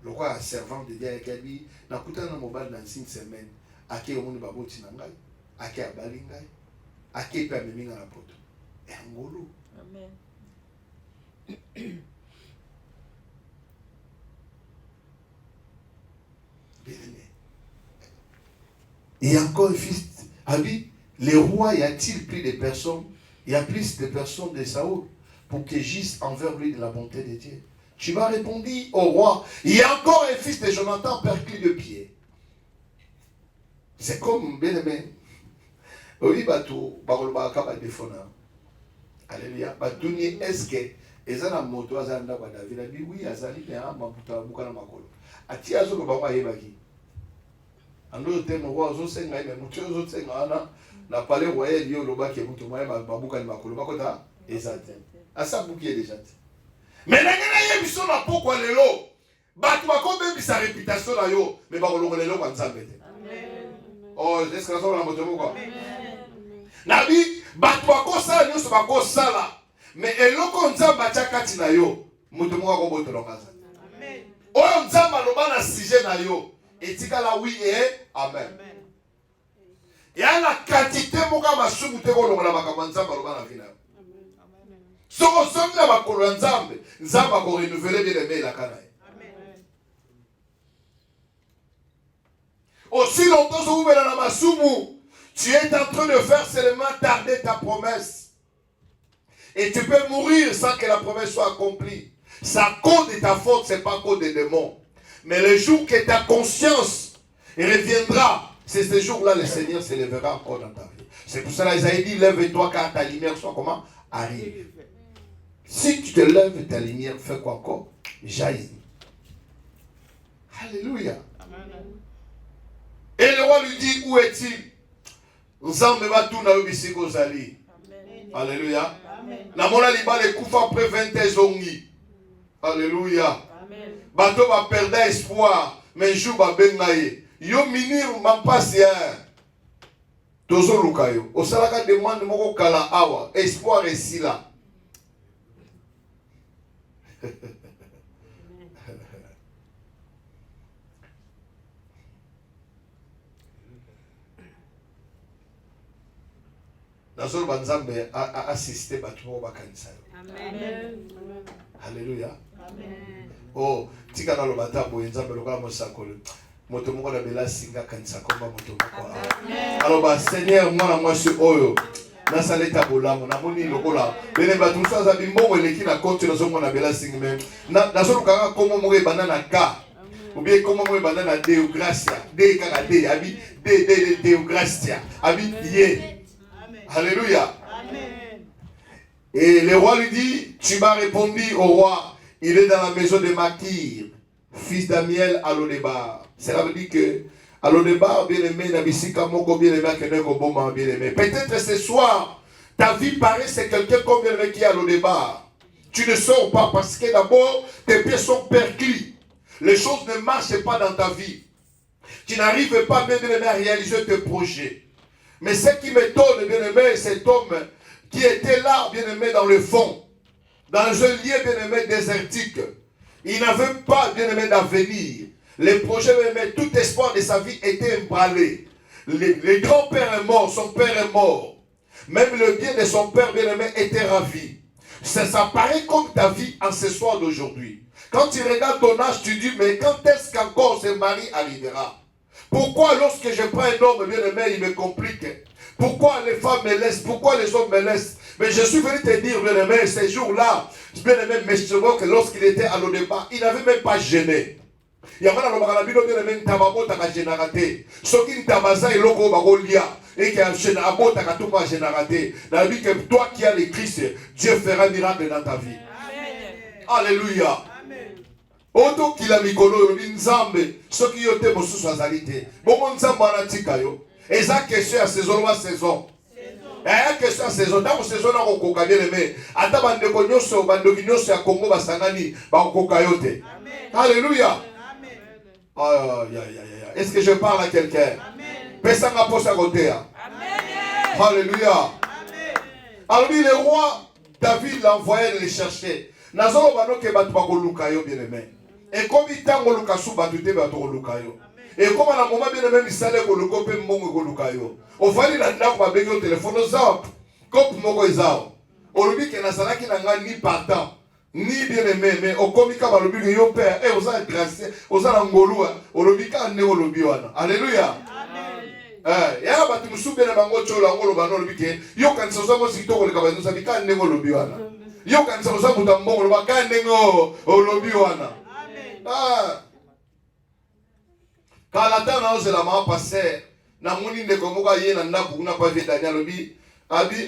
Le roi servant de Dieu akabi na kutana mobile dans 5 semaines. Ake omoni baboti na ngai. Ake abali ngai. Ake pe ameminga na poto. E ngolo. Amen. Bien-aimé. Et encore un fils a dit, le roi y a-t-il plus de personnes, il y a plus de personnes de Saoul pour que j'agisse envers lui de la bonté de Dieu. Tu m'as répondu au roi, il y a encore un fils de Jonathan perclus de pied. C'est comme bien-aimé. Oui, bateau, barolba kaba defona. Alléluia. Batuni est-ce que ezana moto azanda kwa David a dit oui azali mais mabuta buka na makolo. Ati azo ko bangwa yebaki. Ando te no wa zo senga ime mucho zo senga na pale royal yo lobaki muto moya babuka ni makolo bakota ezate. Asa buki déjà. Mais nangena yebiso na poko lelo. Batu bakobe bisa réputation na yo mais ba kolongolelo kwa Nzambe te. Amen. Oh, est-ce que ça va na moto moko? Amen. Nabi batu bakosala nyoso bakosala mais eloko Nzambe atyakati na yo mutu moko akobotolonga za. Amen. Oyo Nzambe aloba na sujet na yo etikala oui et amen. Amen. Ya la quantité moka masumu te kolongola makambo Nzambe aloba na vina. Amen. Amen. Soko somi na bakolo ya Nzambe, Nzambe ko renouveler bien aimé la kana. Amen. Aussi longtemps que vous êtes dans ma soumou, tu es en train de faire seulement tarder ta promesse. Et tu peux mourir sans que la promesse soit accomplie. C'est à cause de ta faute, ce n'est pas à cause des démons. Mais le jour que ta conscience reviendra, c'est ce jour-là le Seigneur se lèvera encore dans ta vie. C'est pour cela Isaïe dit, lève-toi car ta lumière soit comment? Arrive. Si tu te lèves, ta lumière fait quoi encore? Jaillit. Alléluia. Amen. Et le roi lui dit, où est-il? Alléluia. Namona liba le kufa après 20 zongi. Alléluia. Bato va perdre espoir, mais jour va bengaye. Yo minir ma passe Tozo lukayo. Osalaka demande moko kala awa. Espoir est si là. Nazol banzambe a assisté batumo bakanisa. Amen. Alléluia. Amen. Oh, tika na lobata bo nzambe loka mosakolo. Moto moko na bela singa kanisa komba moto moko. Alors ba Seigneur mwana mwasi oyo na saleta bolamo na moni lokola bene batu saza bimbongo eleki na compte na zongo na bela singa même. Na zolo kaka komo mo banana ka. Ou bien comment moi banana Deo Gracia, Deo kaka de abi de Deo Gracia, abi ye. Alléluia. Amen. Et le roi lui dit, tu m'as répondu au roi, il est dans la maison de Makir, fils d'Amiel à Lodebar. Cela veut dire que à Lodebar, bien aimé, Nabisika Moko, bien aimé, bien aimé. Peut-être ce soir, ta vie paraît c'est quelqu'un comme bien aimé qui est à Lodebar. Tu ne sors pas parce que d'abord, tes pieds sont perclus. Les choses ne marchent pas dans ta vie. Tu n'arrives pas bien aimé à réaliser tes projets. Mais ce qui m'étonne, bien-aimé, cet homme qui était là, bien-aimé, dans le fond, dans un lieu, bien-aimé, désertique. Il n'avait pas, bien-aimé, d'avenir. Les projets, bien-aimé, tout espoir de sa vie était emballé. Le grand-père est mort, son père est mort. Même le bien de son père, bien-aimé, était ravi. Ça paraît comme ta vie en ce soir d'aujourd'hui. Quand tu regardes ton âge, tu dis, mais quand est-ce qu'encore ce mari arrivera? Pourquoi lorsque je prends un homme bien-aimé, il me complique? Pourquoi les femmes me laissent? Pourquoi les hommes me laissent? Mais je suis venu te dire, bien-aimé, ces jours-là, bien-aimé, mais je vois que lorsqu'il était à l'Odeba, il n'avait même pas gêné. Il y a un bien-aimé, Tababo, Taka Génaraté. Ce qui Tabaza et Logo Barolia, et qui a Génabo, Taka Touba Génaraté. Dans la vie que toi qui as les Christ, Dieu fera un miracle dans ta vie. Amen. Alléluia. Oto kila mikolo nzambe soki yote mosusu azalite bongo nzambe anatika yo eza question ya saison wa saison ya question ya saison tango saison na kokoka bien aimé ata bandeko nyonso bandoki nyonso ya Kongo basangani bakokoka yo te. Alléluia. Est-ce que je parle à quelqu'un? Pesanga posa kotea. Alléluia. Alors le roi David l'a envoyé le chercher. Nazolo banoke batu bakoluka yo bien aimé. Et comme il t'a engloué sous batute batolukayo. Et comme à la moment bien même il s'allait au loco pe mongo golukayo. Au fali la ndako ba bengi au téléphone zap. Comme moko ezao. Au lobi que na salaki na nga ni partant ni bien aimé mais au komika ba lobi yo père et aux grâce aux ngolua au lobi ka ne au lobi wana. Alléluia. Amen. Ya batu musube na bango chola ngolo ba no lobi ke yo kanisa zo mo sito ko le ka ba no sabi ka ne au lobi wana. Yo kanisa zo mu tambongo ba ka ne au lobi wana. Quand la temps n'a osé la main passer, n'a moni de comme quoi y en a pour n'a pas vu Daniel Obi, a dit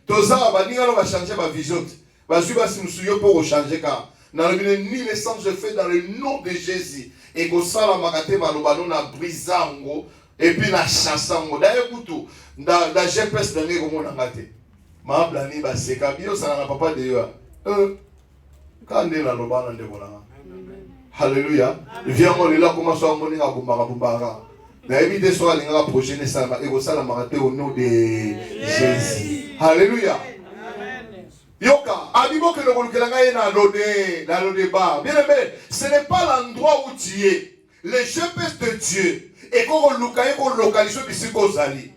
toza va dire on va changer ma vision, va suivre si nous souillons pour changer car n'a ni l'essence je fais dans le nom de Jésus et que ça la magate malobano na brisango et puis na chassango d'ailleurs couteau dans GPS dernier comme on a maté, ma blani ba c'est kabio ça n'a pas de yo, quand on est là lobana de voilà. Alléluia. Viens on est là comment ça on est à Bumbara. Mais évitez soit les gars prochaine ça et que ça la marathon au nom de Jésus. Alléluia. Yoka, abimo que le Rolkelanga est dans le bar. Bien aimé, ce n'est pas l'endroit où tu es. Les GPS de Dieu et qu'on localise ici qu'on s'allie.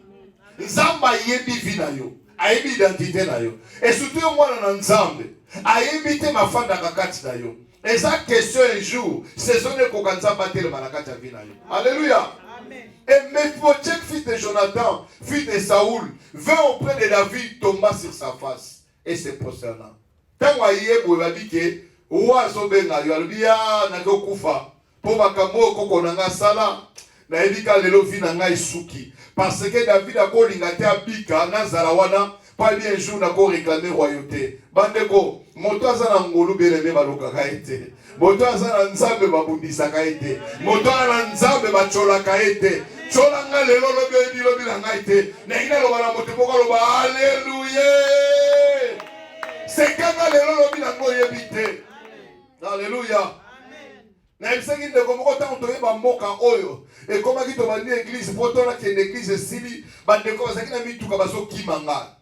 Nzamba yebi vina yo, ayebi identité na yo. Et surtout moi dans Nzambe, ayebi te ma femme dans kakati na yo. Et ça question un jour, c'est son écokanza battre le malakata vina yo. Alléluia. Et Mephibosheth, fils de Jonathan, fils de Saoul, vint auprès de David, tomba sur sa face et se prosterna. Tant qu'il a dit que Oazo benga yo alubia na kokufa po makambo koko nanga sala na ebika lelo vina ngai suki parce que David a kolinga te abika na zarawana pas bien jour na ko réclamer royauté bandeko moto azana ngolu beleme baloka kaete moto azana nzambe babundisa kaete moto azana nzambe bachola kaete chola nga lelo lobe lobi na ngai te na ina lo bana moto poko lo ba haleluya c'est quand lelo lobi na ngo yebite. Alléluia. Na ibisaki ndeko moko tango toyeba mboka oyo ekomaki tobandi église po tona kende église esili bandeko bazalaki na mituka bazokimanga.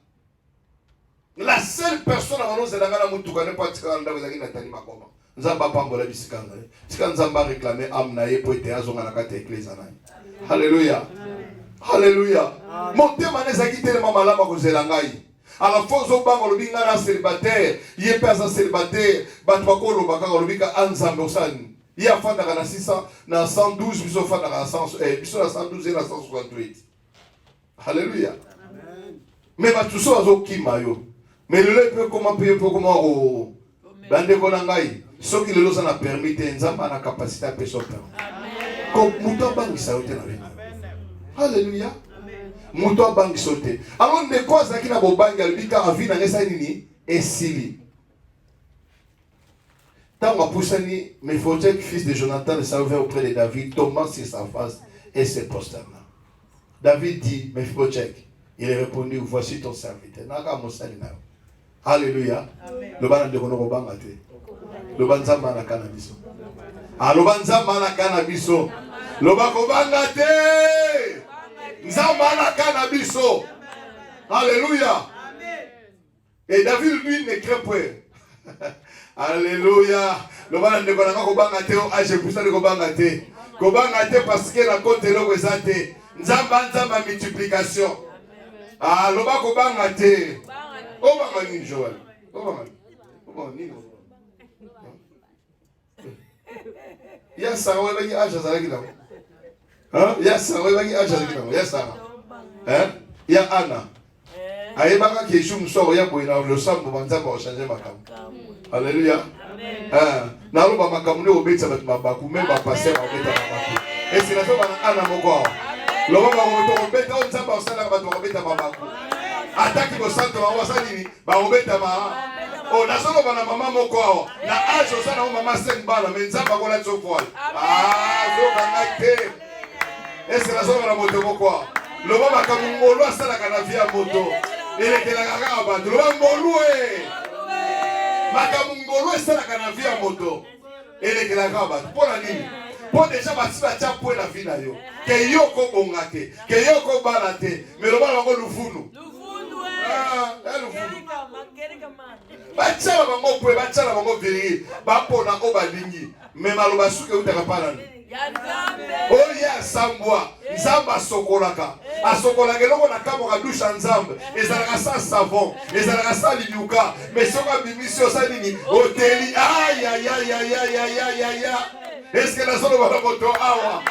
La seule personne abanozela na mutuka ne patikala ndako ezalaki na tani makoma nzamba pambola bisika ngai tika nzamba réclamer âme na ye po ete azonga na kati ya église na ye. Alléluia. Alléluia. Motema nezaki telema malama kozela ngai. À la fois au banc le binga na célibataire yé pesa célibataire batwako lo baka lo bika anzambe osani ya fanda kana 600 na 112 biso fanda kana 100 biso na 112 et na 168. Alléluia. Amen. Mais batuso azokima yo mais le peut comment payer pour comment o bande ko ngai soki lelo ça na permis te nzamba na capacité à peso père. Amen. Ko muto bangisa yo te na vie. Alléluia. Muto bangi sote. Alors ne quoi ça qui na bobangi albika avi na ngesa nini esili. Tant poussani Mephibosheth fils de Jonathan s'est ouvert auprès de David, tombant sur sa face et se prosterna. David dit Mephibosheth, il a répondu voici ton serviteur. Naka mosali na. Alléluia. Le bana de kono banga te. Le banzamba na cannabis. Ah le banzamba na cannabis. Le bako banga te. Nzambana canabiso. Alléluia. Et David lui ne craint point. Alléluia. Le bana ne connaît pas kobanga te o age pour ça de kobanga te. Kobanga te parce que la côte lo wezate. Nzamba multiplication. Ah lo ba kobanga te. O banga ni Joël. O banga. O banga ni. Ya sa wa ba ki age za la hein? Yes, oui, oui, yes, hein? Il y a Anna. Aïe, baka qui est chou m'soro ya boina le sang pour manza pour changer ma cam. Alléluia. Hein? Nalo ba makamune obetsa bat mabaku même ba passer ba obeta mabaku. Et c'est la chose ba Anna moko. Lo ba ba obeta on nzamba osala ba obeta mabaku. Ataki ko santo ba wasali ba obeta ma. Oh, na solo ba na mama moko. Na age osala o mama 5 bala mais nzamba ko la tsofwa. Ah, zo kangate. Et c'est la zone de la moto quoi. Le mama kamungolo asala kana via moto. Ele kela kaka ba. Le mama ngolue. Makamungolo asala kana via moto. Ele kela kaka ba. Pona nini? Po déjà batiba tia po na vie na yo. Ke yo ko bongate. Ke yo ko balate. Mais le mama ko lufunu. Lufunu eh. Ah, lufunu. Bachala bango po bachala bango viri. Ba pona o balingi. Mais maloba suke utaka pala. Oya sambwa nzamba sokolaka asokolaka eloko na kabo ka douche nzambe ezalaka sa savon ezalaka sa linyuka mais soka bimisio sa nini hoteli ay ay ay ay ay ay ay ay est-ce que la solo ba moto awa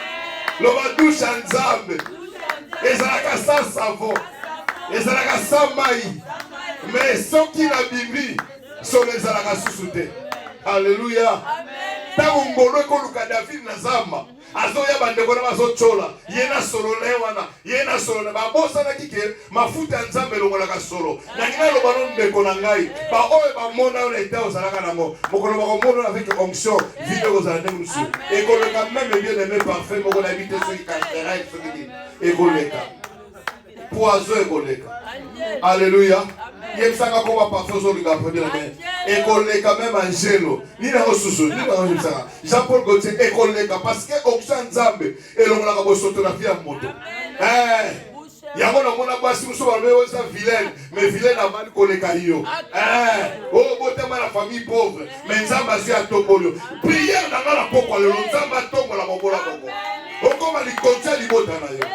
lo ba douche nzambe ezalaka sa savon ezalaka sa mai mais soki na bimbi so ezalaka susute. Alléluia. Amen. Tango ngolo ekoluka David na zamba azoya bandeko na bazochola yena solo lewana yena solo ba bosa na kike mafuta nzambe longolaka solo na ngina lo banon ndeko na ngai ba oyo ba mona na eta ozalaka nango mokolo ba mona avec onction video ozala ndemusu ekoleka même bien aimé parfait moko na habiter ceux qui caractère ceux qui ekoleka poison ekoleka. Alléluia. Yemsanga ko ba parfait ozolika premier la main ekoleka même angelo ni na osusu ni na yemsanga Jean-Paul Gauthier ekoleka parce que onction nzambe elongolaka bosoto na vie ya moto. Yango na mona basi muso ba mewe sa vilaine mais vilaine avali koleka yo. Oh botema la famille pauvre mais nzamba si atobolo prière na ngala poko le nzamba tongo la mobola bongo okoma li kontia li bota na yo.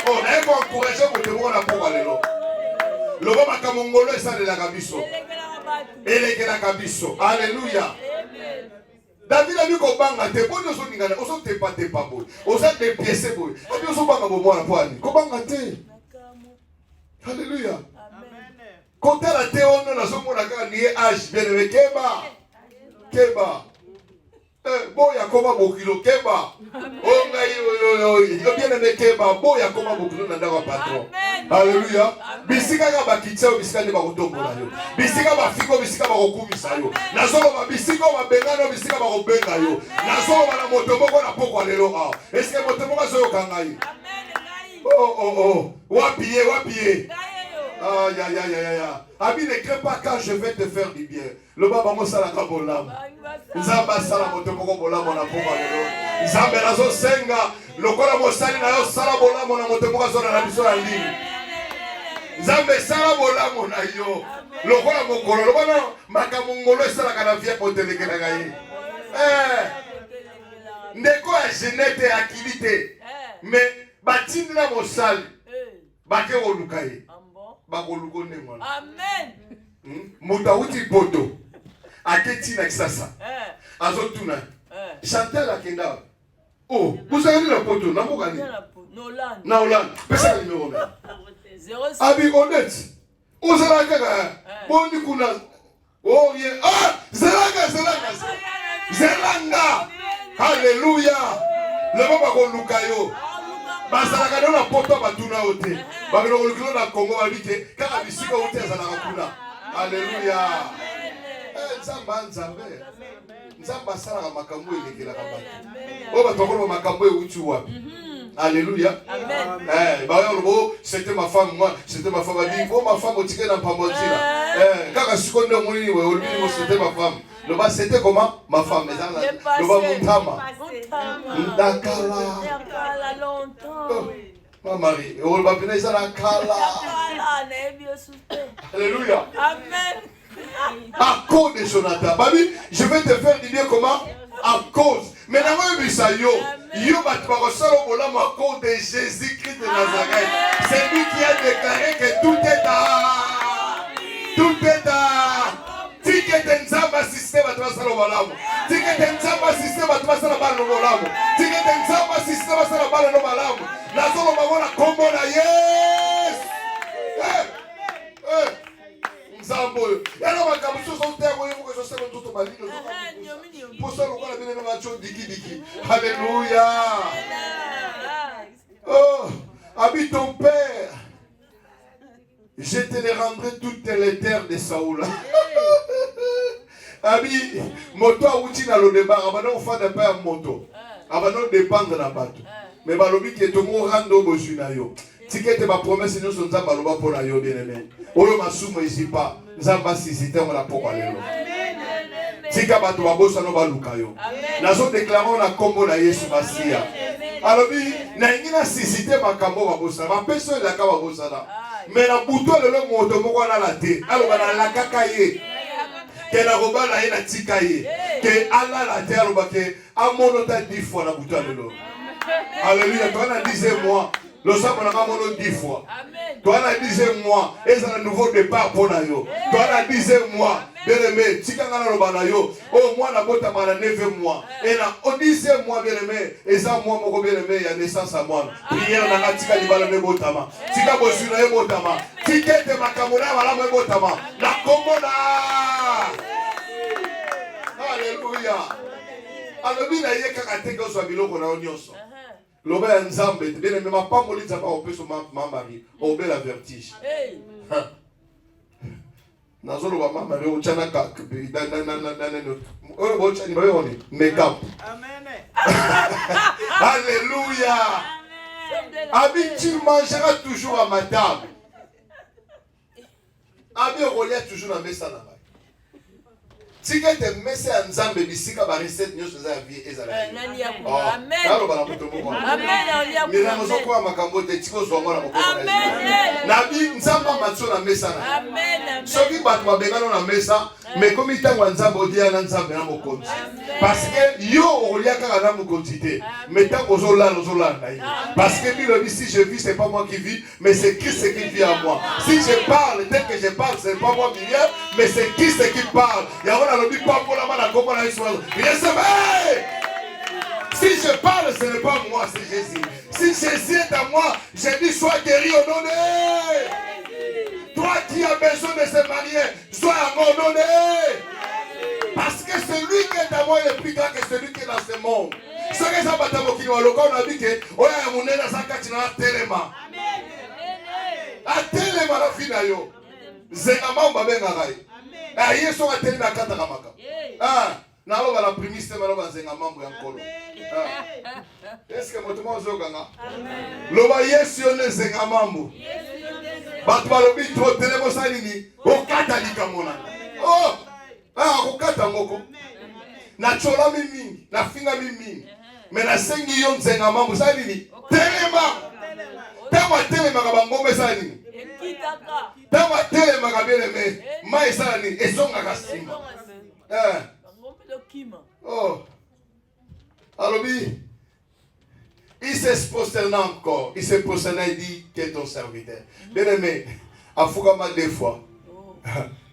Oh na eko encourager ko te bona poko lelo le baba kamongolo esa de la kabiso elekela kabiso. Alléluia. David a dit qu'on banga te, bon nous ngana, on te pas te pas bon. On s'est dépiécé bon. Et puis on banga bon moi pour ani. Qu'on banga te. Alléluia. Amen. Quand elle a été on a son mona ka ni âge bien le keba. Keba. Boya koma bokilo keba. Onga yo bien aimé keba boya koma bokilo na ndako patron. Alléluia. Bisika ka bakitsa bisika ne bakotombola yo. Bisika bafiko bisika bakokumisa yo. Nazolo ba bisika ba bengano bisika bakobenga yo. Nazolo ba na moto moko na poko lelo a. Est-ce que moto moko zo kangai? Oh. Wapiye. Ah, ya. Abi ne crains pas quand je vais te faire du bien. Le baba mo sala ka bolam. Nzamba sala moto moko bolam na poko lelo. Nzamba nazo senga lokola mo sali na yo sala bolam na moto moko zo na biso na ndini. Nzambe sala bolam na yo. Lokola mokolo lokola makambo ngolo sala kana vie poteleke na gaye. Ndeko ya genete akilite. Mais batindi na mosali. Bake olukaye. Bakoluko ndengwana. Amen. Mutauti poto. Aketi na kisasa. Azotuna. Chantal akenda. Oh, vous avez le poto, na mokani. Na Hollande. Pesa le numéro. 06. Abi honnête. Ozala kaka. Boni kuna. Oh yeah. Ah, Zelanga. Alléluia. Le baba ko lukayo. Basalaka na poto batuna ote. Bakelo kolukilo na Congo babite kaka bisika ote azalaka kuna. Alléluia. Nzamba sala makambo elekela kabata. O batokolo makambo euti wapi? Alléluia. Amen. C'était ma femme, moi, c'était ma femme. Elle dit, oh ma femme, tu es dans Pambotila. Quand je suis connu, c'était ma femme. Le bas, c'était comment? Ma femme. Le bas, Montama. Dakala. Longtemps. Ma Marie. Le bas, Pina, ça la Kala. Alléluia. Amen. À cause de Jonathan. Babi, je vais te faire du bien comment? À cause. Mais dans le Bisayo, yo batbarosalo bolam à cause de Jésus-Christ de Nazareth. C'est lui qui a déclaré que tout est à. Ticket nzamba système à toi salo bolam. Ticket nzamba système à toi salo bolam. Ticket nzamba système à salo bolam. La solo babona combo na yes. Nzambo. Yana makabuso zote yako yuko kwa sasa mtoto balino. Pour ça, on va bien diki. Alléluia. Oh, habite ton Père. Je te les rendrai toutes les terres de Saoul. Abi, moto a outi na lo débat. Abano on fait des pères moto. Abano dépendre na bato. Mais balobi qui est au mot rando bojuna yo. Ticket ma promesse nous sommes baloba pour la yo bien aimé. Olo masumo ici pas. Nzamba sisité on la pour aller. Tika bato babosa no baluka yo. Nazo déclarer na kombo na Yesu Masia. Alobi na ingina sisite makambo babosa. Ba personne la ka babosa na. Mais na buto le moto moko na la te. Aloba na la kaka ye. Ke na roba na ye na tika ye. Ke ala la te aloba ke amono ta 10 fois na buto lelo. Alléluia. Toi na 10 mois. Le sabre n'a pas mono 10 fois. Toi na 10 mois. Et c'est un nouveau départ pour na yo. Toi na 10 mois. Bien-aimé, si quand on a yo, au moins la botte à 9 mois. Et là, au 10e mois, bien-aimé, et ça, moi, mon bien-aimé, il y a naissance à moi. Prière, on a tika libala me botama. Tika bosuna me botama. Tika te makamona, voilà me botama. La commona. Alléluia. Alors, bien, il y a kakate que soit biloko na onyoso. L'obé nzambe, bien-aimé, ma pas molite, ça va au peu sur ma mari. Obé la vertige. Nazolo wa mama leo chana ka make-up. Amen. Alléluia. Abi, tu mangeras toujours à ma table. Abi, on relève toujours la messe à la main. Si quelqu'un te met ça en Zambie, bisika ba recette nyo soza vie ezala. Amen. Amen. Mais na mozo kwa makambo te tiko zongo na mokoko. Amen. Na bi nzamba matso na mesa na. Amen. Soki bat ba bengano na mesa, Mais comme il t'a dit à l'ensemble, parce que yo on y a qu'à la quantité. Mais tant qu'on zola, parce que si je vis, c'est pas moi qui vis, mais c'est Christ qui vit en moi. Si je parle, tel que je parle, c'est pas moi qui viens, mais c'est Christ qui parle. Il y a un pas pour la main à comment la histoire. Si je parle, ce n'est pas moi, c'est Jésus. Si Jésus est à moi, je dis sois guéri au nom de. Toi qui as besoin de se marier, sois à mon nom de. Parce que celui qui est à moi est plus grand que celui qui est dans ce monde. Ce que ça va t'avoir qui on a dit que oya munene na sakati na telema. A telema la fina yo. Zenga mamba benga gai. Ah yeso a telema kata kamaka. Ah na lo la primise ma lo zenga mambo ya nkolo. Est-ce que moto mo zo ganga? Amen. Lo ba yeso ne zenga mambo. Batu balobi to telemo salini o kata likamona. Oh! Ah ko kata ngoko. Na chola mimi, na finga mimi. Mais la sengi yon zenga mambo salini. Telema. Tama telema ka bangombe salini. Tama telema ka beleme. Mai salini esonga ka simba. Oh. Alors, il se prosterne encore. Il se prosterne et dit qu'est ton serviteur. Bien aimé, à Fougama deux fois.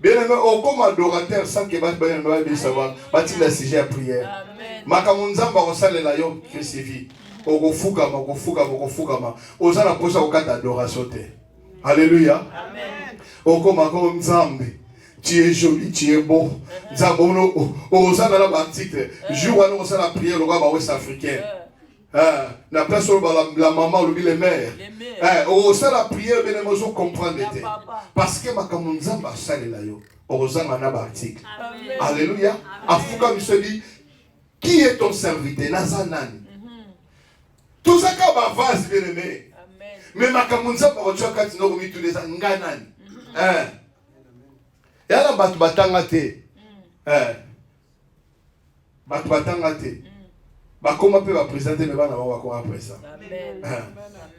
Bien aimé, au comme adorateur, sans que bien aimé savoir, bâtir le sujet à prière. Makamunzamba osale la yo crucifié. Oko Fougama, oko Fougama, oko Fougama. Osala posa au cadre d'adoration. Alléluia. Amen. Oko makonzambe. Tu es joli, tu es beau. Zabono, osa na la article. Jour où on s'est la prière, le roi ouest africain. La place où la maman ou les mères. Osa la prière, bien les comprendre. Parce que ma kamunzamba sale la yo. Osa na la article. Alléluia. Afuka me se dit, qui est ton serviteur? Nazanani. Tout ça quand ma vase bien aimé. Mais ma kamunzamba on choka tino komi tous les anganani. Yala batu batanga te. Batu batanga te. Bakoma pe ba présenter mais bana ba ko après ça.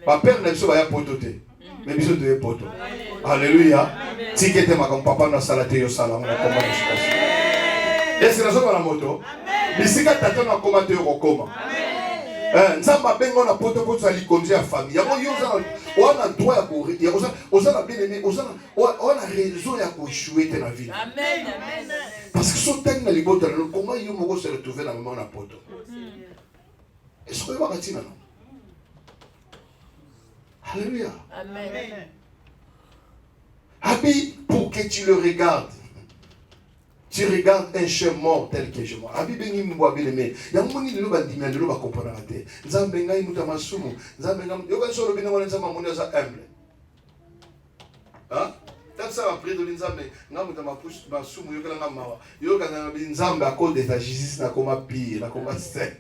Ba père na biso ba ya poto te. Mais biso de poto. Alléluia. Tikete makam papa na salate yo sala na koma na. Est-ce que na so na moto? Bisika tata na koma te yo koma. Nzamba bengo na poto poto za likonzi ya famille. Yango yoza ona droit ya ko ya oza na bien aimé, ona raison ya ko échouer te na vie. Amen, amen. Parce que son temps na libota comment yo moko se retrouver na moment na poto. Est-ce que va katina non? Alléluia. Amen. Abi pour que tu le regardes. Tu regardes un chien mort tel que je mort. Abi bengi mwa bileme. Ya moni lelo ba dimia lelo ba comprendre te. Nzambe ngai muta masumu. Nzambe ngam yo ka solo bina wana nzamba moni za humble. Hein? Tant ça va prier de nzambe ngam muta masumu yo kala ngamawa. Yo ka na nzambe à cause de ta justice na koma pire, na koma c'est.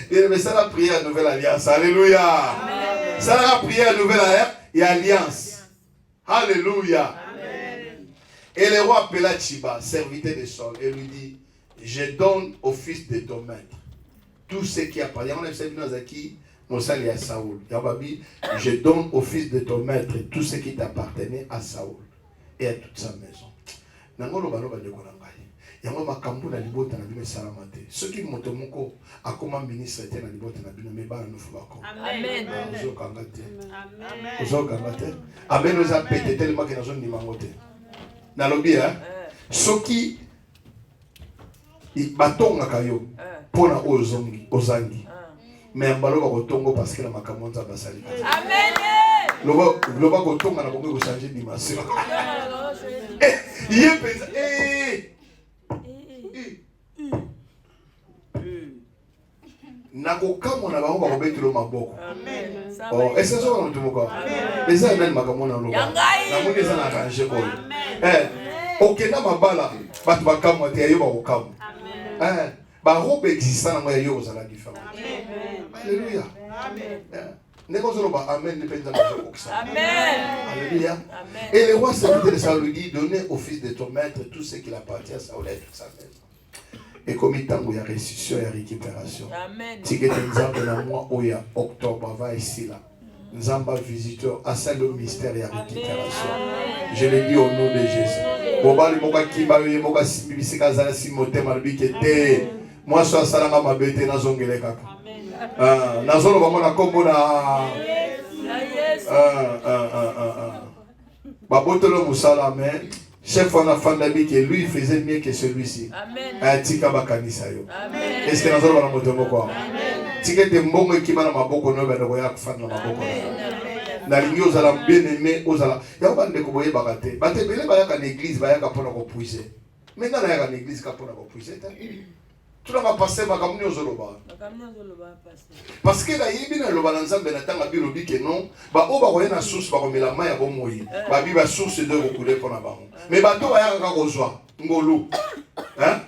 Bien mais ça la prière nouvelle alliance. Alléluia. Amen. Ça la prière nouvelle alliance. Alléluia. Et le roi appela Chiba, serviteur de Saul, et lui dit, je donne au fils de ton maître tout ce qui appartient. À Saoul. Je donne au fils de ton maître tout ce qui t'appartenait à Saoul et à toute sa maison. Ceux qui montent mon corps, à comment ministre était dans les bottes, mais pas nous faut Amen. Amen. Nous a pété tellement que nous avons dit nalobi soki batonga kayo pona ozangi mais mbaloba kotongo parce que la makamonza basali amen loba kotonga na bongo ko changer dimension yé pensa nakokamo na bango bakobetelo maboko amen oh est-ce que ça va mutumoko mais ça nani makamona loba na moni eza na arranger ko okenda mabala batu bakamwa te yo bakokamwa ba robe existant na moi yo ozala différent alléluia neko zolo ba amen ne penza na koksa amen alléluia et le roi serviteur de Saül lui dit donnez au fils de ton maître tout ce qu'il appartient à Saül et toute sa maison. Et comme il y a restitution et récupération. Amen. Si tu es exemple dans le mois où il y a octobre, va ici là. Nzamba visiteur, à ça le mystère et à récupération. Je le dis au nom de Jésus. Bobali moka kimba yo moka simbisika zala simote malbike te. Moi so salanga mabete na zongele kaka. Na zolo bango na kombo na babotolo musala amen. Chef on a fandabi que lui faisait mieux que celui-ci. Amen. Tika bakanisa yo. Amen. Est-ce que na zolo bana motombo quoi? Tika te mbongo ekima na maboko no bana ko ya kufana na maboko. Na lingi ozala bien aimé ozala ya ko bande ko boye bakate bate bele ba ya ka l'église ba ya ka pona ko puiser maintenant na ya ka l'église ka pona ko puiser ta tout va passer makamuni ozoloba parce que la yibi na loba nzambe na tanga bilobi ke non ba o ba ko na source ba ko mela mai ya bomoyi ba bi ba source de ko couler pona bango mais ba to ba ya ka kozwa ngolu hein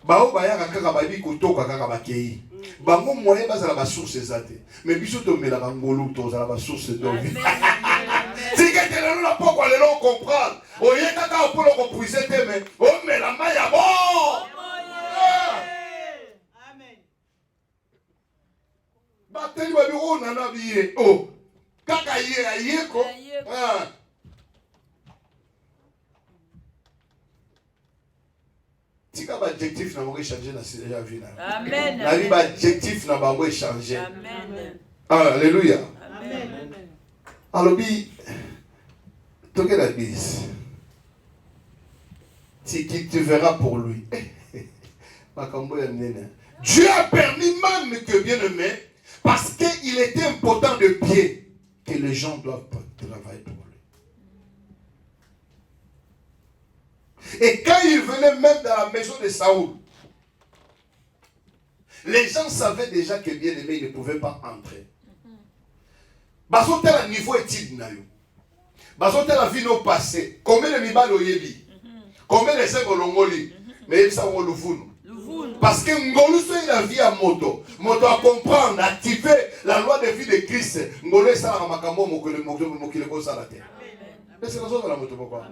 ba o ba ya ka ba bi ko toka ka ba kei bango moyen bazala ba source ezate mais biso to mela ka ngolu to zala ba source de vie si que te la poko le non comprendre o yeka ka pour le compriser te mais o mela mai ya bon amen ba teli ba bi o nana biye o kaka ye ayeko ah tika ba adjectif na mo changer na déjà vu na amen na bi ba adjectif na ba mo changer amen alléluia amen alobi toke la bise tu verras pour lui Dieu a permis même que bien-aimé parce qu'il était important de pied que les gens doivent travailler pour lui. Et quand il venait même dans la maison de Saoul, les gens savaient déjà que bien-aimé, il ne pouvait pas entrer. Parce que tel niveau étude na yo. Parce que tel la vie no passé. Combien de mibalo yebi? Combien de cinq olongoli? Mais ça on le fout. Parce que Ngolu c'est la vie à moto. Moto à comprendre, activer la loi de vie de Christ. Ngolu ça la makambo mokile ko ça la terre. Mais c'est comme ça la moto pourquoi?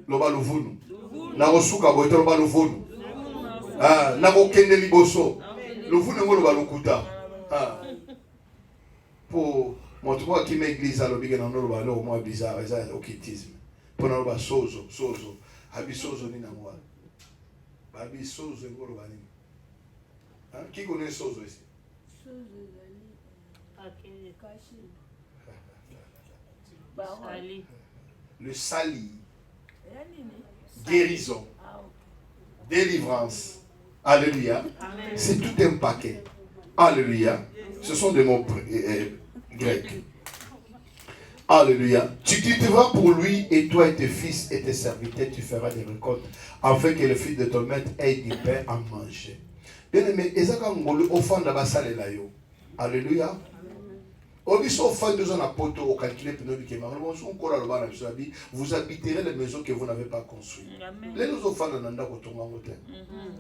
Loba luvunu. Na rosuka boito loba luvunu. Ah, na ko kende liboso. Luvunu ngolo ba lukuta. Ah. Pour moto qui m'église à l'obligé dans le balo moi bizarre ça occultisme. Pour na loba sozo. Abi sozo ni na moi. Babi sozo ngolo ba ni. Hein? Qui connaît Sozo ici? Le sali. Guérison. Délivrance. Alléluia. C'est tout un paquet. Alléluia. Ce sont des mots grecs. Alléluia. Tu cultiveras pour lui et toi et tes fils et tes serviteurs, tu feras des récoltes afin que le fils de ton maître ait du pain à manger. Bien aimé, ezaka ngolu ofanda basale la yo. Alléluia. Obiso ofanda dans la poto au calculer peno bi kema. On kola lo bana biso abi, vous habiterez les maisons que vous n'avez pas construites. Les nous ofanda nanda ko tonga ngote.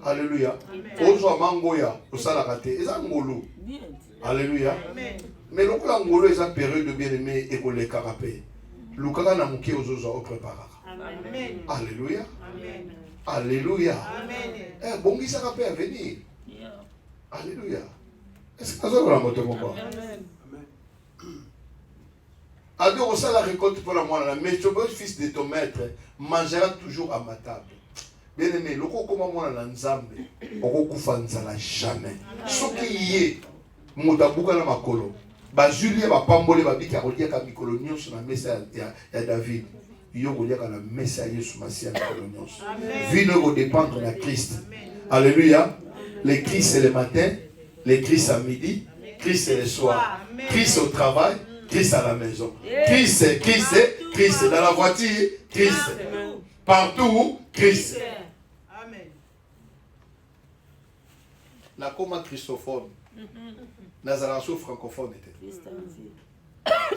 Alléluia. Ozo mangoya, osala kate, ezaka ngolu. Alléluia. Mais le kola ngolu eza période de bien aimé et ko le carapé. Lukaka na muke ozozo o prépara. Amen. Alléluia. Amen. Alléluia. Amen. Eh bongi ça peut venir. Alléluia. Est-ce que vous avez la moto pourquoi? Amen. Adore ça la récolte pour la moine. Mais ton fils de ton maître mangera toujours à ma table. Bien aimé, le coup comment moi la nzambe, on kufa nzala jamais. Ce qui est, motabuka na makolo. Ba Julie ba pambole ba bika kolia ka mikolo nyonso na mesa ya David. Yo kolia ka na mesa ya Yesu Masia na mikolo nyonso. Vino ko dépendre na Christ. Alléluia. Les Christ c'est le matin, les Christ à midi, Christ c'est le soir, Christ au travail, Christ à la maison. Christ dans la voiture, Christ. Partout, Christ. Amen. La coma christophone. Nazaranso francophone était.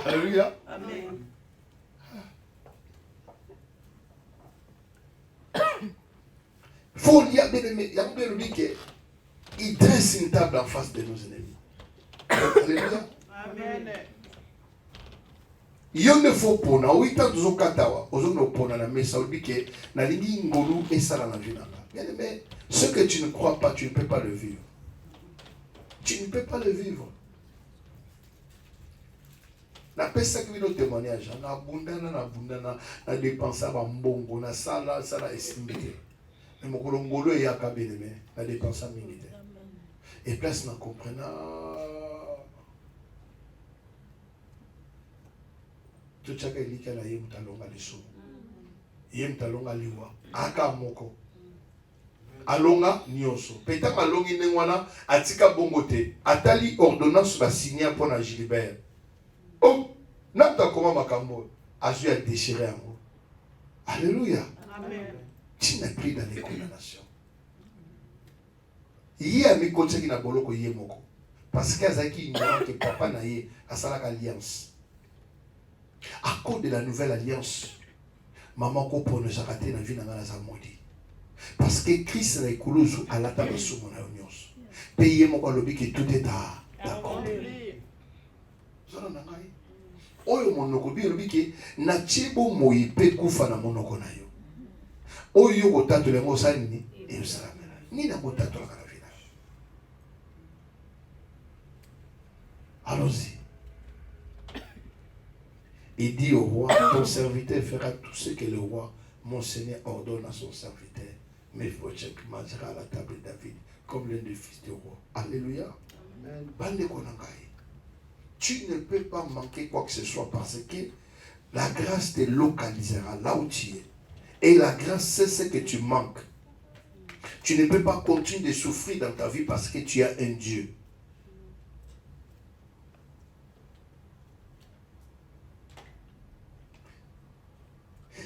Alléluia. Amen. Faut dire, il y a un qui il dresse une table en face de nos ennemis. Alléluia. Amen. Il ne faut pas, na 8 ans de katawa, ozono pona na mesa obike na lingi ngolu esala na vie. Bien aimé, ce que tu ne crois pas, tu ne peux pas le vivre. Tu ne peux pas le vivre. Na pesa qui vient témoignage, na abundana, na dépenser ba mbongo, na sala estimité. Mais mon kolongolo ya kabeleme, na dépenser mingi. Et place na comprena. Tout chaka ilika na ye mutalonga liso. Ye mutalonga liwa. Aka moko. Alonga nyonso. Peta malongi nengwana atika bongote. Atali ordonnance va signer pour na Gilbert. Oh, nata koma makambo. Azu a déchiré en haut. Alléluia. Amen. Tu n'es plus dans les condamnations. Yé a mis côté qui n'a boloko yé moko. Parce qu'il y a qui ignorant que papa na yé a salak alliance. À cause de la nouvelle alliance, maman ko pour ne s'arrêter dans la vie n'a pas maudit. Parce que Christ n'a écoulé à la table sous mon union. Payez mon lobby que tout est d'accord. Oyo monokobi lobby que na chibo moi pe kufa na monoko na yo. Oyo ko tato le mo sani e usala ni na mo tato la vie. Allons-y. Il dit au roi, ton serviteur fera tout ce que le roi, mon Seigneur, ordonne à son serviteur. Mais Mephibosheth mangera à la table de David comme l'un des fils du roi. Alléluia. Amen. Tu ne peux pas manquer quoi que ce soit parce que la grâce te localisera là où tu es. Et la grâce, c'est ce que tu manques. Tu ne peux pas continuer de souffrir dans ta vie parce que tu as un Dieu.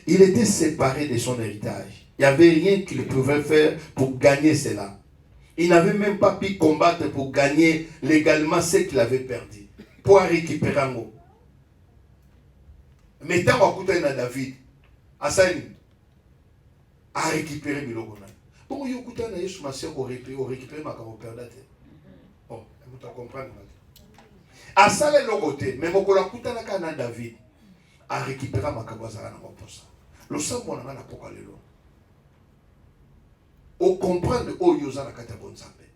Il était séparé de son héritage. Il n'y avait rien qu'il pouvait faire pour gagner cela. Il n'avait même pas pu combattre pour gagner légalement ce qu'il avait perdu. Pour récupérer un mot. Mais tant qu'on a David, Asani a récupéré Bilogona. Bon, il y a un Yesu Massia qui a récupéré ma campagne. Bon, vous comprenez. Asale logote, mais mon collègue a David a récupéré ma campagne. Le sang n'a pas aller loin. Au comprendre au yosa na kata bonzambe.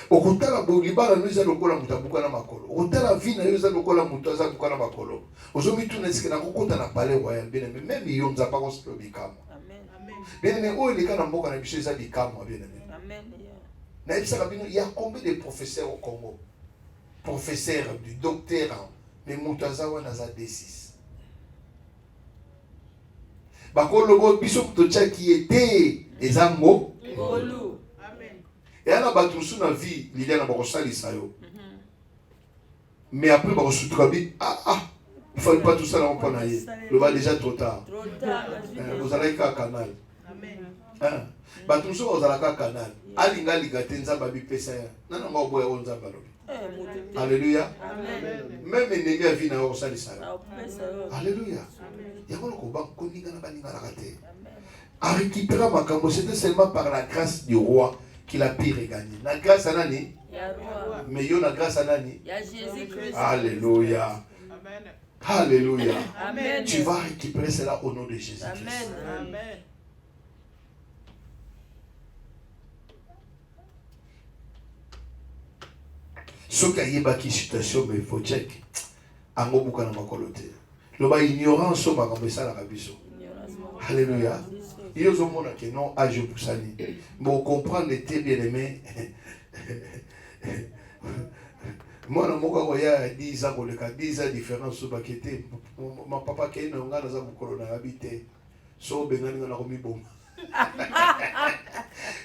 Au kutala bolibala nuiza lokola mutabuka na makolo. Au kutala vina yosa lokola mutaza buka na makolo. Ozomi tu neske na kokota na palais royal bien mais même yonza pas ko bikamo. Amen. Bien mais o elika na mboka na biso eza bikamo bien mais. Amen. Na ibisa kabino il y a combien de professeurs au Congo? Professeurs du docteur mais mutaza wana za D6. Bakolo biso tocha qui était des amours. Amen. Et alors batusu na vie l'idée na bakosali sayo. Mais après bakosutrabi il faut pas tout ça là on peut naïe. Le va déjà trop tard. Vous allez qu'à canal. Amen. Batusu vous allez qu'à canal. Alinga ligatenza babi pesa. Nana ngo boya onza balobi. Alléluia. Amen. Même ennemi a vie na osali sayo. Alléluia. A récupérer ma cambo, c'était seulement par la grâce du roi qu'il a pu regagner. La grâce à Nani? Mais il y a la grâce à Nani? Alléluia. Alléluia. Amen. Tu vas récupérer cela au nom de Jésus-Christ. Amen. Ce qui a eu une situation, mais il faut checker. Ango bukana makolote. Loba ignorance au makambo la rabiso. Alléluia. Il y a monde qui non âge pour ça. Bon comprendre était bien aimé. Moi na moka voya 10 ans le cas 10 ans différence au bakete. Ma papa qui est na ngana za bukolo na habité. So bengani na komi bom.